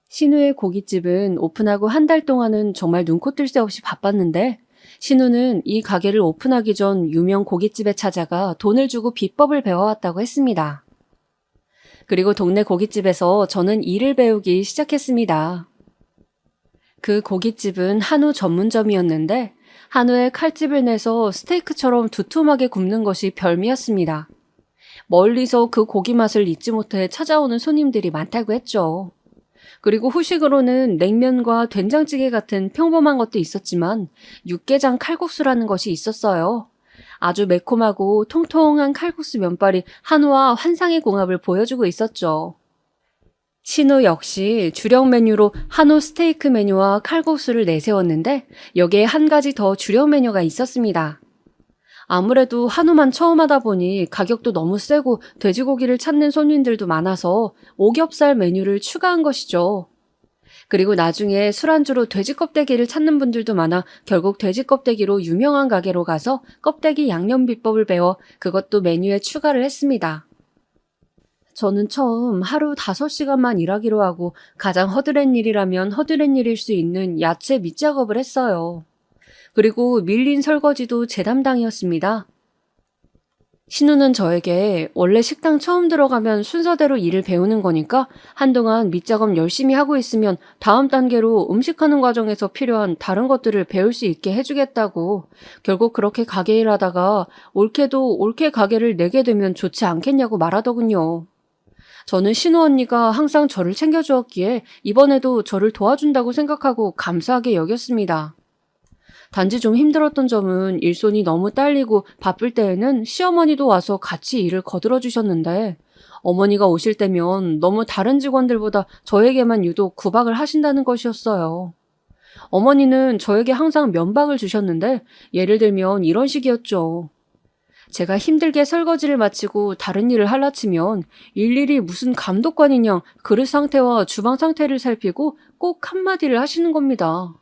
신우의 고깃집은 오픈하고 한 달 동안은 정말 눈코 뜰 새 없이 바빴는데 신우는 이 가게를 오픈하기 전 유명 고깃집에 찾아가 돈을 주고 비법을 배워왔다고 했습니다. 그리고 동네 고깃집에서 저는 일을 배우기 시작했습니다. 그 고깃집은 한우 전문점이었는데 한우에 칼집을 내서 스테이크처럼 두툼하게 굽는 것이 별미였습니다. 멀리서 그 고기 맛을 잊지 못해 찾아오는 손님들이 많다고 했죠. 그리고 후식으로는 냉면과 된장찌개 같은 평범한 것도 있었지만 육개장 칼국수라는 것이 있었어요. 아주 매콤하고 통통한 칼국수 면발이 한우와 환상의 궁합을 보여주고 있었죠. 신우 역시 주력 메뉴로 한우 스테이크 메뉴와 칼국수를 내세웠는데 여기에 한 가지 더 주력 메뉴가 있었습니다. 아무래도 한우만 처음 하다 보니 가격도 너무 세고 돼지고기를 찾는 손님들도 많아서 오겹살 메뉴를 추가한 것이죠. 그리고 나중에 술안주로 돼지 껍데기를 찾는 분들도 많아 결국 돼지 껍데기로 유명한 가게로 가서 껍데기 양념 비법을 배워 그것도 메뉴에 추가를 했습니다. 저는 처음 하루 5시간만 일하기로 하고 가장 허드렛 일이라면 허드렛 일일 수 있는 야채 밑작업을 했어요. 그리고 밀린 설거지도 제 담당이었습니다. 신우는 저에게 원래 식당 처음 들어가면 순서대로 일을 배우는 거니까 한동안 밑작업 열심히 하고 있으면 다음 단계로 음식하는 과정에서 필요한 다른 것들을 배울 수 있게 해주겠다고 결국 그렇게 가게 일하다가 올케도 올케 가게를 내게 되면 좋지 않겠냐고 말하더군요. 저는 신우 언니가 항상 저를 챙겨주었기에 이번에도 저를 도와준다고 생각하고 감사하게 여겼습니다. 단지 좀 힘들었던 점은 일손이 너무 딸리고 바쁠 때에는 시어머니도 와서 같이 일을 거들어 주셨는데 어머니가 오실 때면 너무 다른 직원들보다 저에게만 유독 구박을 하신다는 것이었어요. 어머니는 저에게 항상 면박을 주셨는데 예를 들면 이런 식이었죠. 제가 힘들게 설거지를 마치고 다른 일을 하려치면 일일이 무슨 감독관이냐 그릇 상태와 주방 상태를 살피고 꼭 한마디를 하시는 겁니다.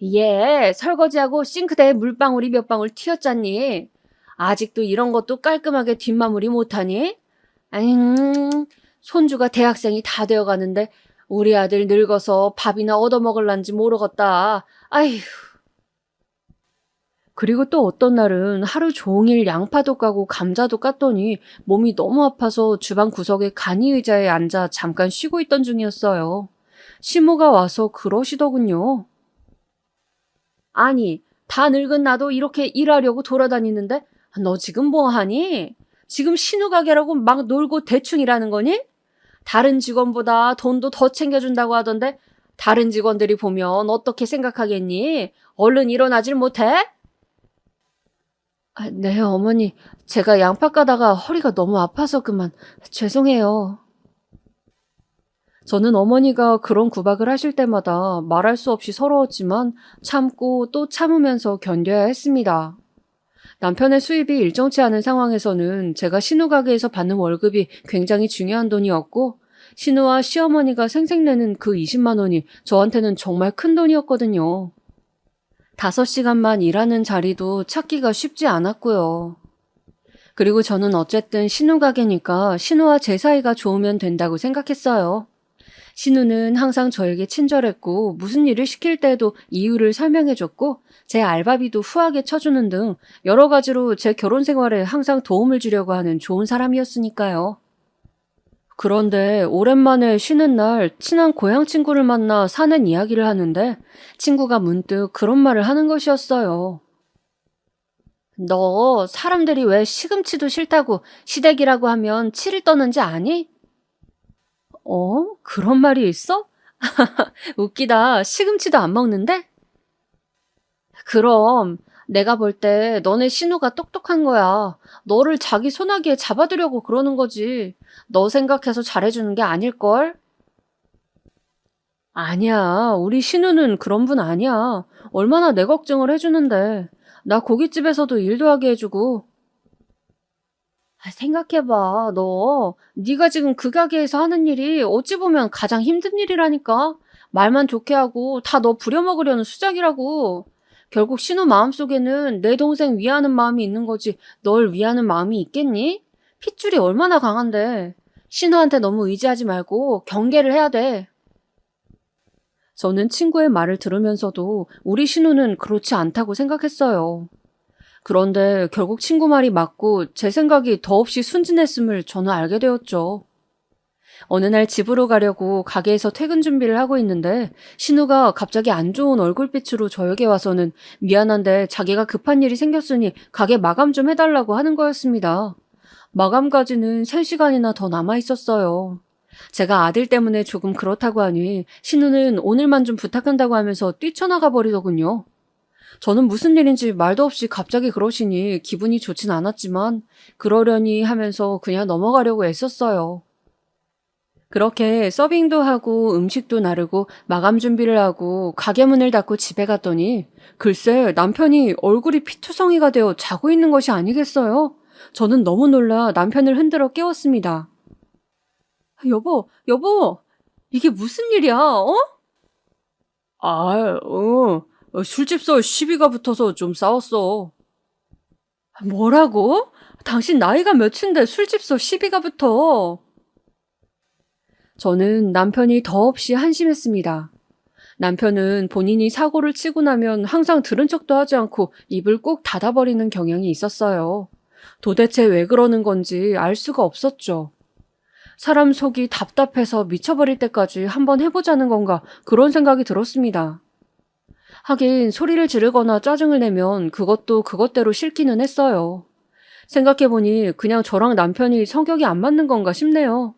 얘 설거지하고 싱크대에 물방울이 몇 방울 튀었잖니? 아직도 이런 것도 깔끔하게 뒷마무리 못하니? 아잉, 손주가 대학생이 다 되어가는데 우리 아들 늙어서 밥이나 얻어먹을란지 모르겠다. 아휴. 그리고 또 어떤 날은 하루 종일 양파도 까고 감자도 깠더니 몸이 너무 아파서 주방 구석에 간이 의자에 앉아 잠깐 쉬고 있던 중이었어요. 시모가 와서 그러시더군요. 아니, 다 늙은 나도 이렇게 일하려고 돌아다니는데 너 지금 뭐 하니? 지금 신우 가게라고 막 놀고 대충 일하는 거니? 다른 직원보다 돈도 더 챙겨준다고 하던데 다른 직원들이 보면 어떻게 생각하겠니? 얼른 일어나질 못해? 네, 어머니. 제가 양파 까다가 허리가 너무 아파서 그만. 죄송해요. 저는 어머니가 그런 구박을 하실 때마다 말할 수 없이 서러웠지만 참고 또 참으면서 견뎌야 했습니다. 남편의 수입이 일정치 않은 상황에서는 제가 신우 가게에서 받는 월급이 굉장히 중요한 돈이었고, 신우와 시어머니가 생색내는 그 20만 원이 저한테는 정말 큰 돈이었거든요. 5시간만 일하는 자리도 찾기가 쉽지 않았고요. 그리고 저는 어쨌든 신우 가게니까 신우와 제 사이가 좋으면 된다고 생각했어요. 신우는 항상 저에게 친절했고 무슨 일을 시킬 때도 이유를 설명해줬고 제 알바비도 후하게 쳐주는 등 여러 가지로 제 결혼 생활에 항상 도움을 주려고 하는 좋은 사람이었으니까요. 그런데 오랜만에 쉬는 날 친한 고향 친구를 만나 사는 이야기를 하는데 친구가 문득 그런 말을 하는 것이었어요. 너 사람들이 왜 시금치도 싫다고 시댁이라고 하면 치를 떠는지 아니? 그런 말이 있어? 웃기다. 시금치도 안 먹는데? 그럼 내가 볼 때 너네 신우가 똑똑한 거야. 너를 자기 손아귀에 잡아두려고 그러는 거지. 너 생각해서 잘해주는 게 아닐걸? 아니야. 우리 신우는 그런 분 아니야. 얼마나 내 걱정을 해주는데. 나 고깃집에서도 일도 하게 해주고. 생각해봐. 네가 지금 그 가게에서 하는 일이 어찌 보면 가장 힘든 일이라니까. 말만 좋게 하고 다 너 부려먹으려는 수작이라고. 결국 신우 마음속에는 내 동생 위하는 마음이 있는 거지 널 위하는 마음이 있겠니? 핏줄이 얼마나 강한데. 신우한테 너무 의지하지 말고 경계를 해야 돼. 저는 친구의 말을 들으면서도 우리 신우는 그렇지 않다고 생각했어요. 그런데 결국 친구 말이 맞고 제 생각이 더없이 순진했음을 저는 알게 되었죠. 어느 날 집으로 가려고 가게에서 퇴근 준비를 하고 있는데 신우가 갑자기 안 좋은 얼굴빛으로 저에게 와서는 미안한데 자기가 급한 일이 생겼으니 가게 마감 좀 해달라고 하는 거였습니다. 마감까지는 3시간이나 더 남아 있었어요. 제가 아들 때문에 조금 그렇다고 하니 신우는 오늘만 좀 부탁한다고 하면서 뛰쳐나가 버리더군요. 저는 무슨 일인지 말도 없이 갑자기 그러시니 기분이 좋진 않았지만 그러려니 하면서 그냥 넘어가려고 애썼어요. 그렇게 서빙도 하고 음식도 나르고 마감 준비를 하고 가게 문을 닫고 집에 갔더니 글쎄 남편이 얼굴이 피투성이가 되어 자고 있는 것이 아니겠어요? 저는 너무 놀라 남편을 흔들어 깨웠습니다. 여보, 이게 무슨 일이야, 어? 술집서 시비가 붙어서 좀 싸웠어. 뭐라고? 당신 나이가 몇인데 술집서 시비가 붙어? 저는 남편이 더없이 한심했습니다. 남편은 본인이 사고를 치고 나면 항상 들은 척도 하지 않고 입을 꼭 닫아버리는 경향이 있었어요. 도대체 왜 그러는 건지 알 수가 없었죠. 사람 속이 답답해서 미쳐버릴 때까지 한번 해보자는 건가 그런 생각이 들었습니다. 하긴 소리를 지르거나 짜증을 내면 그것도 그것대로 싫기는 했어요. 생각해보니 그냥 저랑 남편이 성격이 안 맞는 건가 싶네요.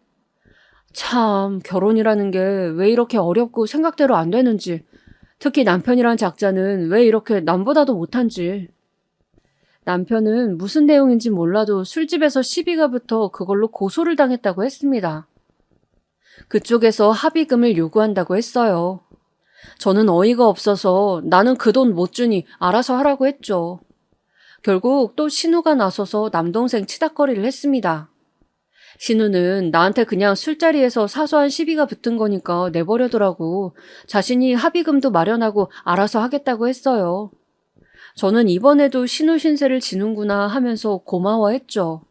참, 결혼이라는 게 왜 이렇게 어렵고 생각대로 안 되는지, 특히 남편이란 작자는 왜 이렇게 남보다도 못한지. 남편은 무슨 내용인지 몰라도 술집에서 시비가 붙어 그걸로 고소를 당했다고 했습니다. 그쪽에서 합의금을 요구한다고 했어요. 저는 어이가 없어서 나는 그 돈 못 주니 알아서 하라고 했죠. 결국 또 신우가 나서서 남동생 치닥거리를 했습니다. 신우는 나한테 그냥 술자리에서 사소한 시비가 붙은 거니까 내버려두라고 자신이 합의금도 마련하고 알아서 하겠다고 했어요. 저는 이번에도 신우 신세를 지는구나 하면서 고마워했죠.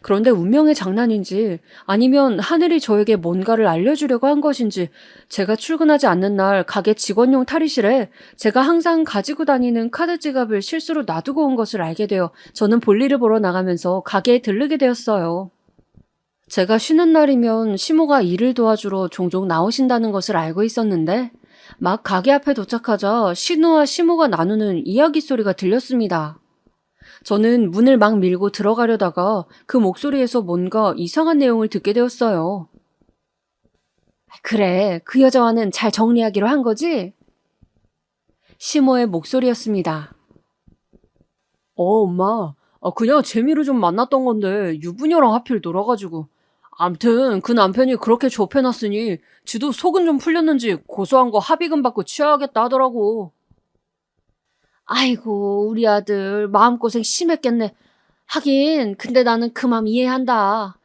그런데 운명의 장난인지 아니면 하늘이 저에게 뭔가를 알려주려고 한 것인지 제가 출근하지 않는 날 가게 직원용 탈의실에 제가 항상 가지고 다니는 카드 지갑을 실수로 놔두고 온 것을 알게 되어 저는 볼일을 보러 나가면서 가게에 들르게 되었어요. 제가 쉬는 날이면 시모가 일을 도와주러 종종 나오신다는 것을 알고 있었는데 막 가게 앞에 도착하자 신우와 시모가 나누는 이야기 소리가 들렸습니다. 저는 문을 막 밀고 들어가려다가 그 목소리에서 뭔가 이상한 내용을 듣게 되었어요. 그래, 그 여자와는 잘 정리하기로 한 거지? 시모의 목소리였습니다. 엄마. 그냥 재미로 좀 만났던 건데 유부녀랑 하필 놀아가지고. 암튼 그 남편이 그렇게 좁혀놨으니 지도 속은 좀 풀렸는지 고소한 거 합의금 받고 취하겠다 하더라고. 아이고, 우리 아들 마음고생 심했겠네. 하긴 근데 나는 그 맘 이해한다.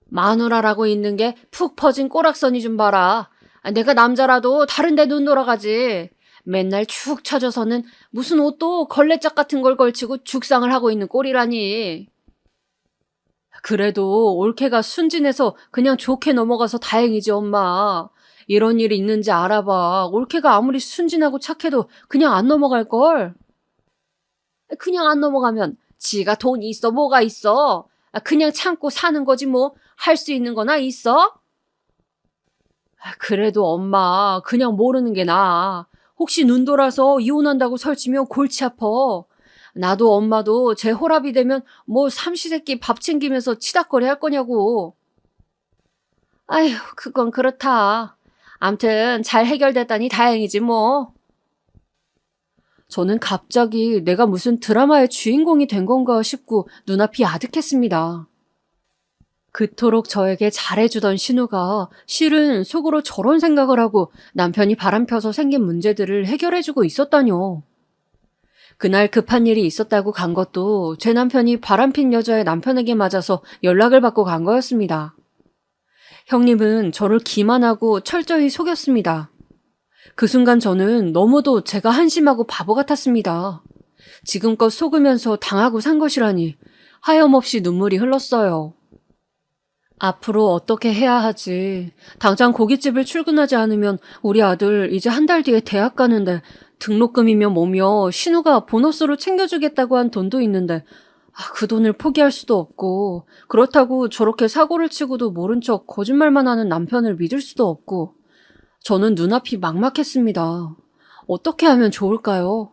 마누라라고 있는 게 푹 퍼진 꼬락서니 좀 봐라. 내가 남자라도 다른 데 눈 돌아가지. 맨날 축 처져서는 무슨 옷도 걸레짝 같은 걸 걸치고 죽상을 하고 있는 꼴이라니. 그래도 올케가 순진해서 그냥 좋게 넘어가서 다행이지, 엄마. 이런 일이 있는지 알아봐. 올케가 아무리 순진하고 착해도 그냥 안 넘어갈걸. 그냥 안 넘어가면 지가 돈이 있어 뭐가 있어. 그냥 참고 사는 거지 뭐. 할 수 있는 거나 있어? 그래도 엄마 그냥 모르는 게 나아. 혹시 눈 돌아서 이혼한다고 설치면 골치 아파. 나도 엄마도 제 호랍이 되면 뭐 삼시세끼 밥 챙기면서 치닥거리 할 거냐고. 아휴, 그건 그렇다. 암튼 잘 해결됐다니 다행이지 뭐. 저는 갑자기 내가 무슨 드라마의 주인공이 된 건가 싶고 눈앞이 아득했습니다. 그토록 저에게 잘해주던 신우가 실은 속으로 저런 생각을 하고 남편이 바람펴서 생긴 문제들을 해결해주고 있었다뇨. 그날 급한 일이 있었다고 간 것도 제 남편이 바람핀 여자의 남편에게 맞아서 연락을 받고 간 거였습니다. 형님은 저를 기만하고 철저히 속였습니다. 그 순간 저는 너무도 제가 한심하고 바보 같았습니다. 지금껏 속으면서 당하고 산 것이라니 하염없이 눈물이 흘렀어요. 앞으로 어떻게 해야 하지? 당장 고깃집을 출근하지 않으면 우리 아들 이제 한 달 뒤에 대학 가는데 등록금이며 뭐며 신우가 보너스로 챙겨주겠다고 한 돈도 있는데 그 돈을 포기할 수도 없고 그렇다고 저렇게 사고를 치고도 모른 척 거짓말만 하는 남편을 믿을 수도 없고 저는 눈앞이 막막했습니다. 어떻게 하면 좋을까요?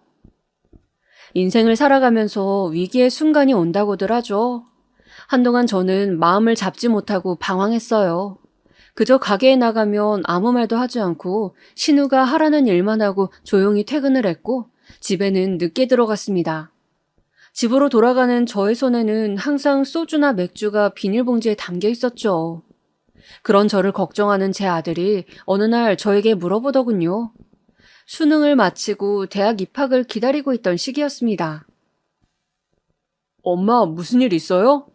인생을 살아가면서 위기의 순간이 온다고들 하죠. 한동안 저는 마음을 잡지 못하고 방황했어요. 그저 가게에 나가면 아무 말도 하지 않고 신우가 하라는 일만 하고 조용히 퇴근을 했고 집에는 늦게 들어갔습니다. 집으로 돌아가는 저의 손에는 항상 소주나 맥주가 비닐봉지에 담겨 있었죠. 그런 저를 걱정하는 제 아들이 어느 날 저에게 물어보더군요. 수능을 마치고 대학 입학을 기다리고 있던 시기였습니다. 엄마, 무슨 일 있어요?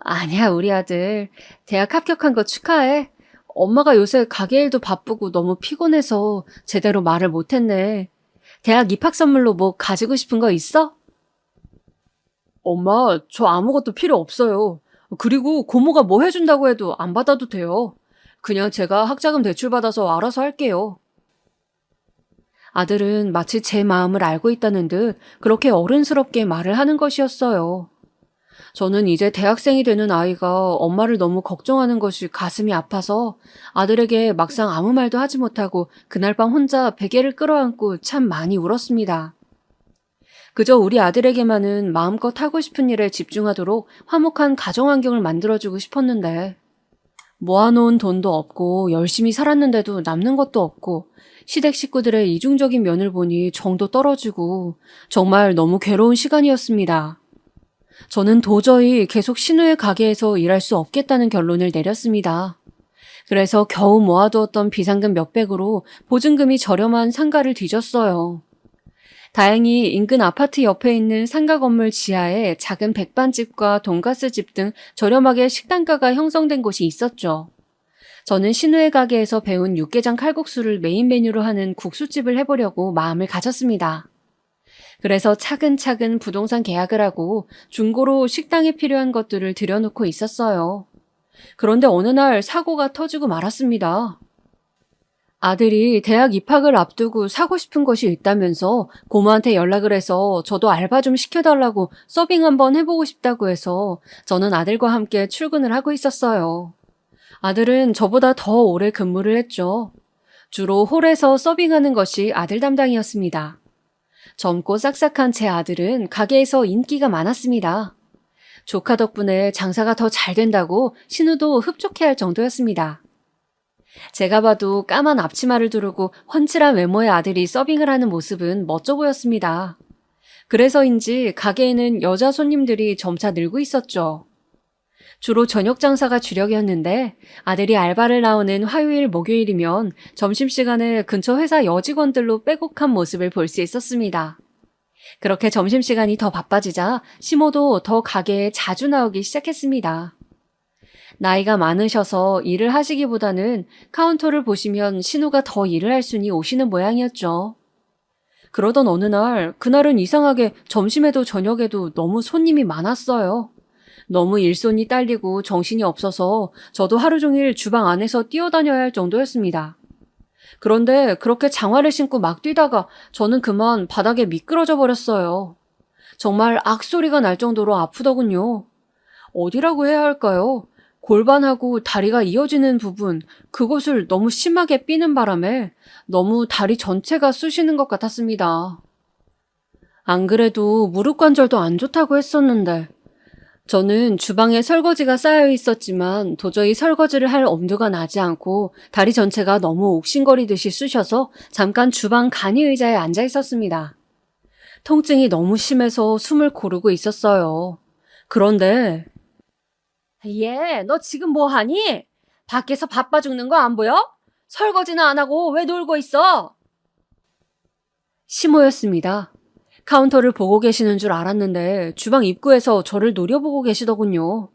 아니야, 우리 아들. 대학 합격한 거 축하해. 엄마가 요새 가게 일도 바쁘고 너무 피곤해서 제대로 말을 못했네. 대학 입학 선물로 뭐 가지고 싶은 거 있어? 엄마, 저 아무것도 필요 없어요. 그리고 고모가 뭐 해준다고 해도 안 받아도 돼요. 그냥 제가 학자금 대출받아서 알아서 할게요. 아들은 마치 제 마음을 알고 있다는 듯 그렇게 어른스럽게 말을 하는 것이었어요. 저는 이제 대학생이 되는 아이가 엄마를 너무 걱정하는 것이 가슴이 아파서 아들에게 막상 아무 말도 하지 못하고 그날 밤 혼자 베개를 끌어안고 참 많이 울었습니다. 그저 우리 아들에게만은 마음껏 하고 싶은 일에 집중하도록 화목한 가정환경을 만들어주고 싶었는데 모아놓은 돈도 없고 열심히 살았는데도 남는 것도 없고 시댁 식구들의 이중적인 면을 보니 정도 떨어지고 정말 너무 괴로운 시간이었습니다. 저는 도저히 계속 신우의 가게에서 일할 수 없겠다는 결론을 내렸습니다. 그래서 겨우 모아두었던 비상금 몇백으로 보증금이 저렴한 상가를 뒤졌어요. 다행히 인근 아파트 옆에 있는 상가 건물 지하에 작은 백반집과 돈가스집 등 저렴하게 식단가가 형성된 곳이 있었죠. 저는 신우의 가게에서 배운 육개장 칼국수를 메인 메뉴로 하는 국수집을 해보려고 마음을 가졌습니다. 그래서 차근차근 부동산 계약을 하고 중고로 식당에 필요한 것들을 들여놓고 있었어요. 그런데 어느 날 사고가 터지고 말았습니다. 아들이 대학 입학을 앞두고 사고 싶은 것이 있다면서 고모한테 연락을 해서 저도 알바 좀 시켜달라고 서빙 한번 해보고 싶다고 해서 저는 아들과 함께 출근을 하고 있었어요. 아들은 저보다 더 오래 근무를 했죠. 주로 홀에서 서빙하는 것이 아들 담당이었습니다. 젊고 싹싹한 제 아들은 가게에서 인기가 많았습니다. 조카 덕분에 장사가 더 잘 된다고 신우도 흡족해할 정도였습니다. 제가 봐도 까만 앞치마를 두르고 훤칠한 외모의 아들이 서빙을 하는 모습은 멋져 보였습니다. 그래서인지 가게에는 여자 손님들이 점차 늘고 있었죠. 주로 저녁 장사가 주력이었는데 아들이 알바를 나오는 화요일, 목요일이면 점심시간에 근처 회사 여직원들로 빼곡한 모습을 볼 수 있었습니다. 그렇게 점심시간이 더 바빠지자 시모도 더 가게에 자주 나오기 시작했습니다. 나이가 많으셔서 일을 하시기보다는 카운터를 보시면 신우가 더 일을 할 수니 오시는 모양이었죠. 그러던 어느 날, 그날은 이상하게 점심에도 저녁에도 너무 손님이 많았어요. 너무 일손이 딸리고 정신이 없어서 저도 하루 종일 주방 안에서 뛰어다녀야 할 정도였습니다. 그런데 그렇게 장화를 신고 막 뛰다가 저는 그만 바닥에 미끄러져 버렸어요. 정말 악소리가 날 정도로 아프더군요. 어디라고 해야 할까요? 골반하고 다리가 이어지는 부분, 그곳을 너무 심하게 삐는 바람에 너무 다리 전체가 쑤시는 것 같았습니다. 안 그래도 무릎 관절도 안 좋다고 했었는데, 저는 주방에 설거지가 쌓여 있었지만 도저히 설거지를 할 엄두가 나지 않고 다리 전체가 너무 옥신거리듯이 쑤셔서 잠깐 주방 간이 의자에 앉아 있었습니다. 통증이 너무 심해서 숨을 고르고 있었어요. 그런데 얘, 너 지금 뭐 하니? 밖에서 바빠 죽는 거 안 보여? 설거지는 안 하고 왜 놀고 있어? 시모였습니다. 카운터를 보고 계시는 줄 알았는데 주방 입구에서 저를 노려보고 계시더군요.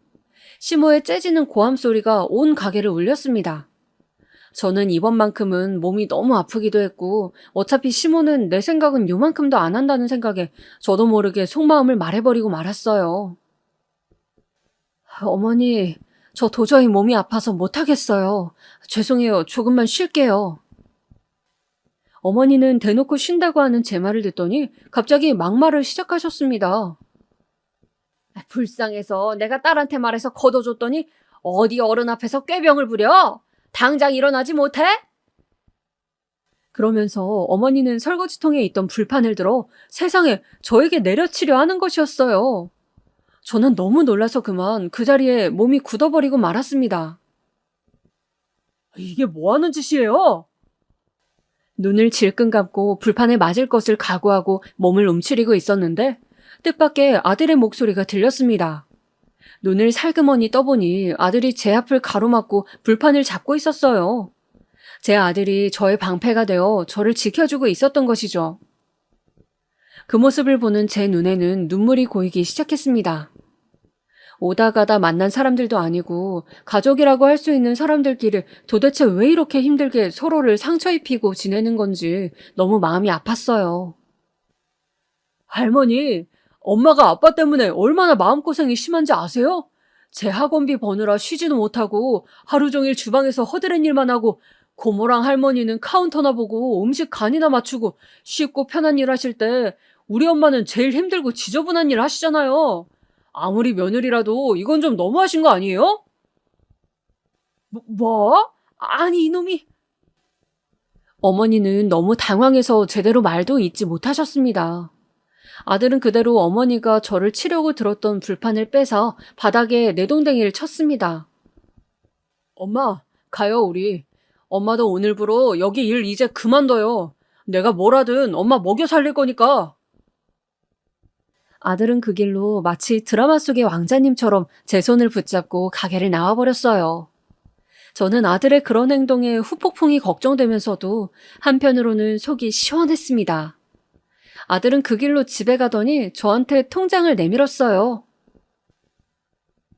시모의 째지는 고함 소리가 온 가게를 울렸습니다. 저는 이번만큼은 몸이 너무 아프기도 했고 어차피 시모는 내 생각은 요만큼도 안 한다는 생각에 저도 모르게 속마음을 말해버리고 말았어요. 어머니, 저 도저히 몸이 아파서 못하겠어요. 죄송해요. 조금만 쉴게요. 어머니는 대놓고 쉰다고 하는 제 말을 듣더니 갑자기 막말을 시작하셨습니다. 불쌍해서 내가 딸한테 말해서 걷어줬더니 어디 어른 앞에서 꾀병을 부려? 당장 일어나지 못해? 그러면서 어머니는 설거지통에 있던 불판을 들어 세상에 저에게 내려치려 하는 것이었어요. 저는 너무 놀라서 그만 그 자리에 몸이 굳어버리고 말았습니다. 이게 뭐 하는 짓이에요? 눈을 질끈 감고 불판에 맞을 것을 각오하고 몸을 움츠리고 있었는데 뜻밖의 아들의 목소리가 들렸습니다. 눈을 살그머니 떠보니 아들이 제 앞을 가로막고 불판을 잡고 있었어요. 제 아들이 저의 방패가 되어 저를 지켜주고 있었던 것이죠. 그 모습을 보는 제 눈에는 눈물이 고이기 시작했습니다. 오다 가다 만난 사람들도 아니고 가족이라고 할 수 있는 사람들끼리 도대체 왜 이렇게 힘들게 서로를 상처 입히고 지내는 건지 너무 마음이 아팠어요. 할머니, 엄마가 아빠 때문에 얼마나 마음고생이 심한지 아세요? 제 학원비 버느라 쉬지도 못하고 하루 종일 주방에서 허드렛 일만 하고 고모랑 할머니는 카운터나 보고 음식 간이나 맞추고 쉽고 편한 일 하실 때 우리 엄마는 제일 힘들고 지저분한 일 하시잖아요. 아무리 며느리라도 이건 좀 너무하신 거 아니에요? 뭐? 아니 이놈이... 어머니는 너무 당황해서 제대로 말도 잇지 못하셨습니다. 아들은 그대로 어머니가 저를 치려고 들었던 불판을 빼서 바닥에 내동댕이를 쳤습니다. 엄마, 가요 우리. 엄마도 오늘부로 여기 일 이제 그만둬요. 내가 뭘 하든 엄마 먹여 살릴 거니까. 아들은 그 길로 마치 드라마 속의 왕자님처럼 제 손을 붙잡고 가게를 나와버렸어요. 저는 아들의 그런 행동에 후폭풍이 걱정되면서도 한편으로는 속이 시원했습니다. 아들은 그 길로 집에 가더니 저한테 통장을 내밀었어요.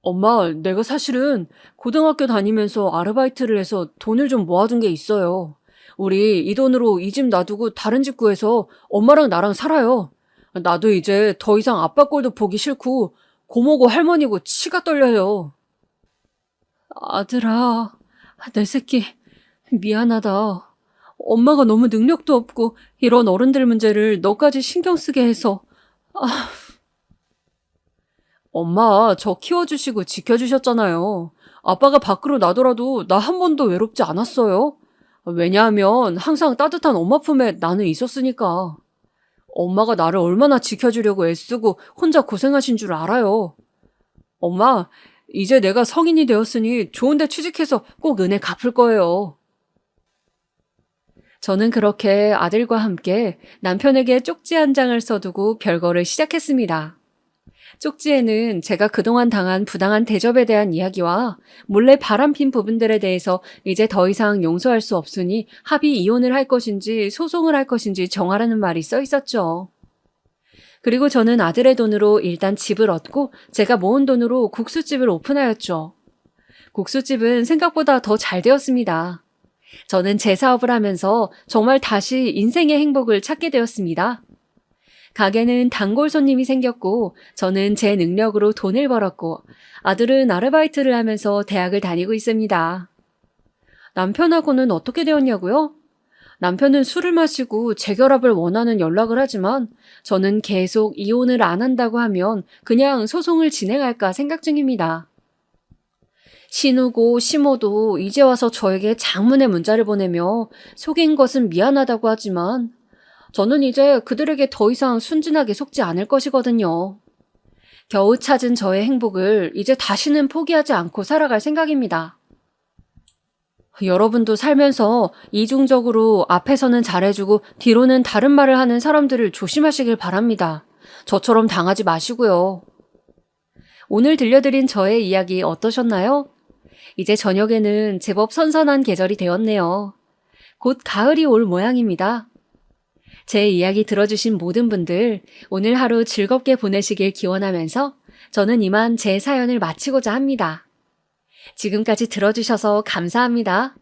엄마, 내가 사실은 고등학교 다니면서 아르바이트를 해서 돈을 좀 모아둔 게 있어요. 우리 이 돈으로 이 집 놔두고 다른 집 구해서 엄마랑 나랑 살아요. 나도 이제 더 이상 아빠 꼴도 보기 싫고 고모고 할머니고 치가 떨려요. 아들아, 내 새끼 미안하다. 엄마가 너무 능력도 없고 이런 어른들 문제를 너까지 신경 쓰게 해서. 엄마, 저 키워주시고 지켜주셨잖아요. 아빠가 밖으로 나더라도 나 한 번도 외롭지 않았어요. 왜냐하면 항상 따뜻한 엄마 품에 나는 있었으니까. 엄마가 나를 얼마나 지켜주려고 애쓰고 혼자 고생하신 줄 알아요. 엄마, 이제 내가 성인이 되었으니 좋은 데 취직해서 꼭 은혜 갚을 거예요. 저는 그렇게 아들과 함께 남편에게 쪽지 한 장을 써두고 별거를 시작했습니다. 쪽지에는 제가 그동안 당한 부당한 대접에 대한 이야기와 몰래 바람핀 부분들에 대해서 이제 더 이상 용서할 수 없으니 합의 이혼을 할 것인지 소송을 할 것인지 정하라는 말이 써 있었죠. 그리고 저는 아들의 돈으로 일단 집을 얻고 제가 모은 돈으로 국수집을 오픈하였죠. 국수집은 생각보다 더 잘 되었습니다. 저는 제 사업을 하면서 정말 다시 인생의 행복을 찾게 되었습니다. 가게는 단골 손님이 생겼고 저는 제 능력으로 돈을 벌었고 아들은 아르바이트를 하면서 대학을 다니고 있습니다. 남편하고는 어떻게 되었냐고요? 남편은 술을 마시고 재결합을 원하는 연락을 하지만 저는 계속 이혼을 안 한다고 하면 그냥 소송을 진행할까 생각 중입니다. 신우고 시모도 이제 와서 저에게 장문의 문자를 보내며 속인 것은 미안하다고 하지만 저는 이제 그들에게 더 이상 순진하게 속지 않을 것이거든요. 겨우 찾은 저의 행복을 이제 다시는 포기하지 않고 살아갈 생각입니다. 여러분도 살면서 이중적으로 앞에서는 잘해주고 뒤로는 다른 말을 하는 사람들을 조심하시길 바랍니다. 저처럼 당하지 마시고요. 오늘 들려드린 저의 이야기 어떠셨나요? 이제 저녁에는 제법 선선한 계절이 되었네요. 곧 가을이 올 모양입니다. 제 이야기 들어주신 모든 분들 오늘 하루 즐겁게 보내시길 기원하면서 저는 이만 제 사연을 마치고자 합니다. 지금까지 들어주셔서 감사합니다.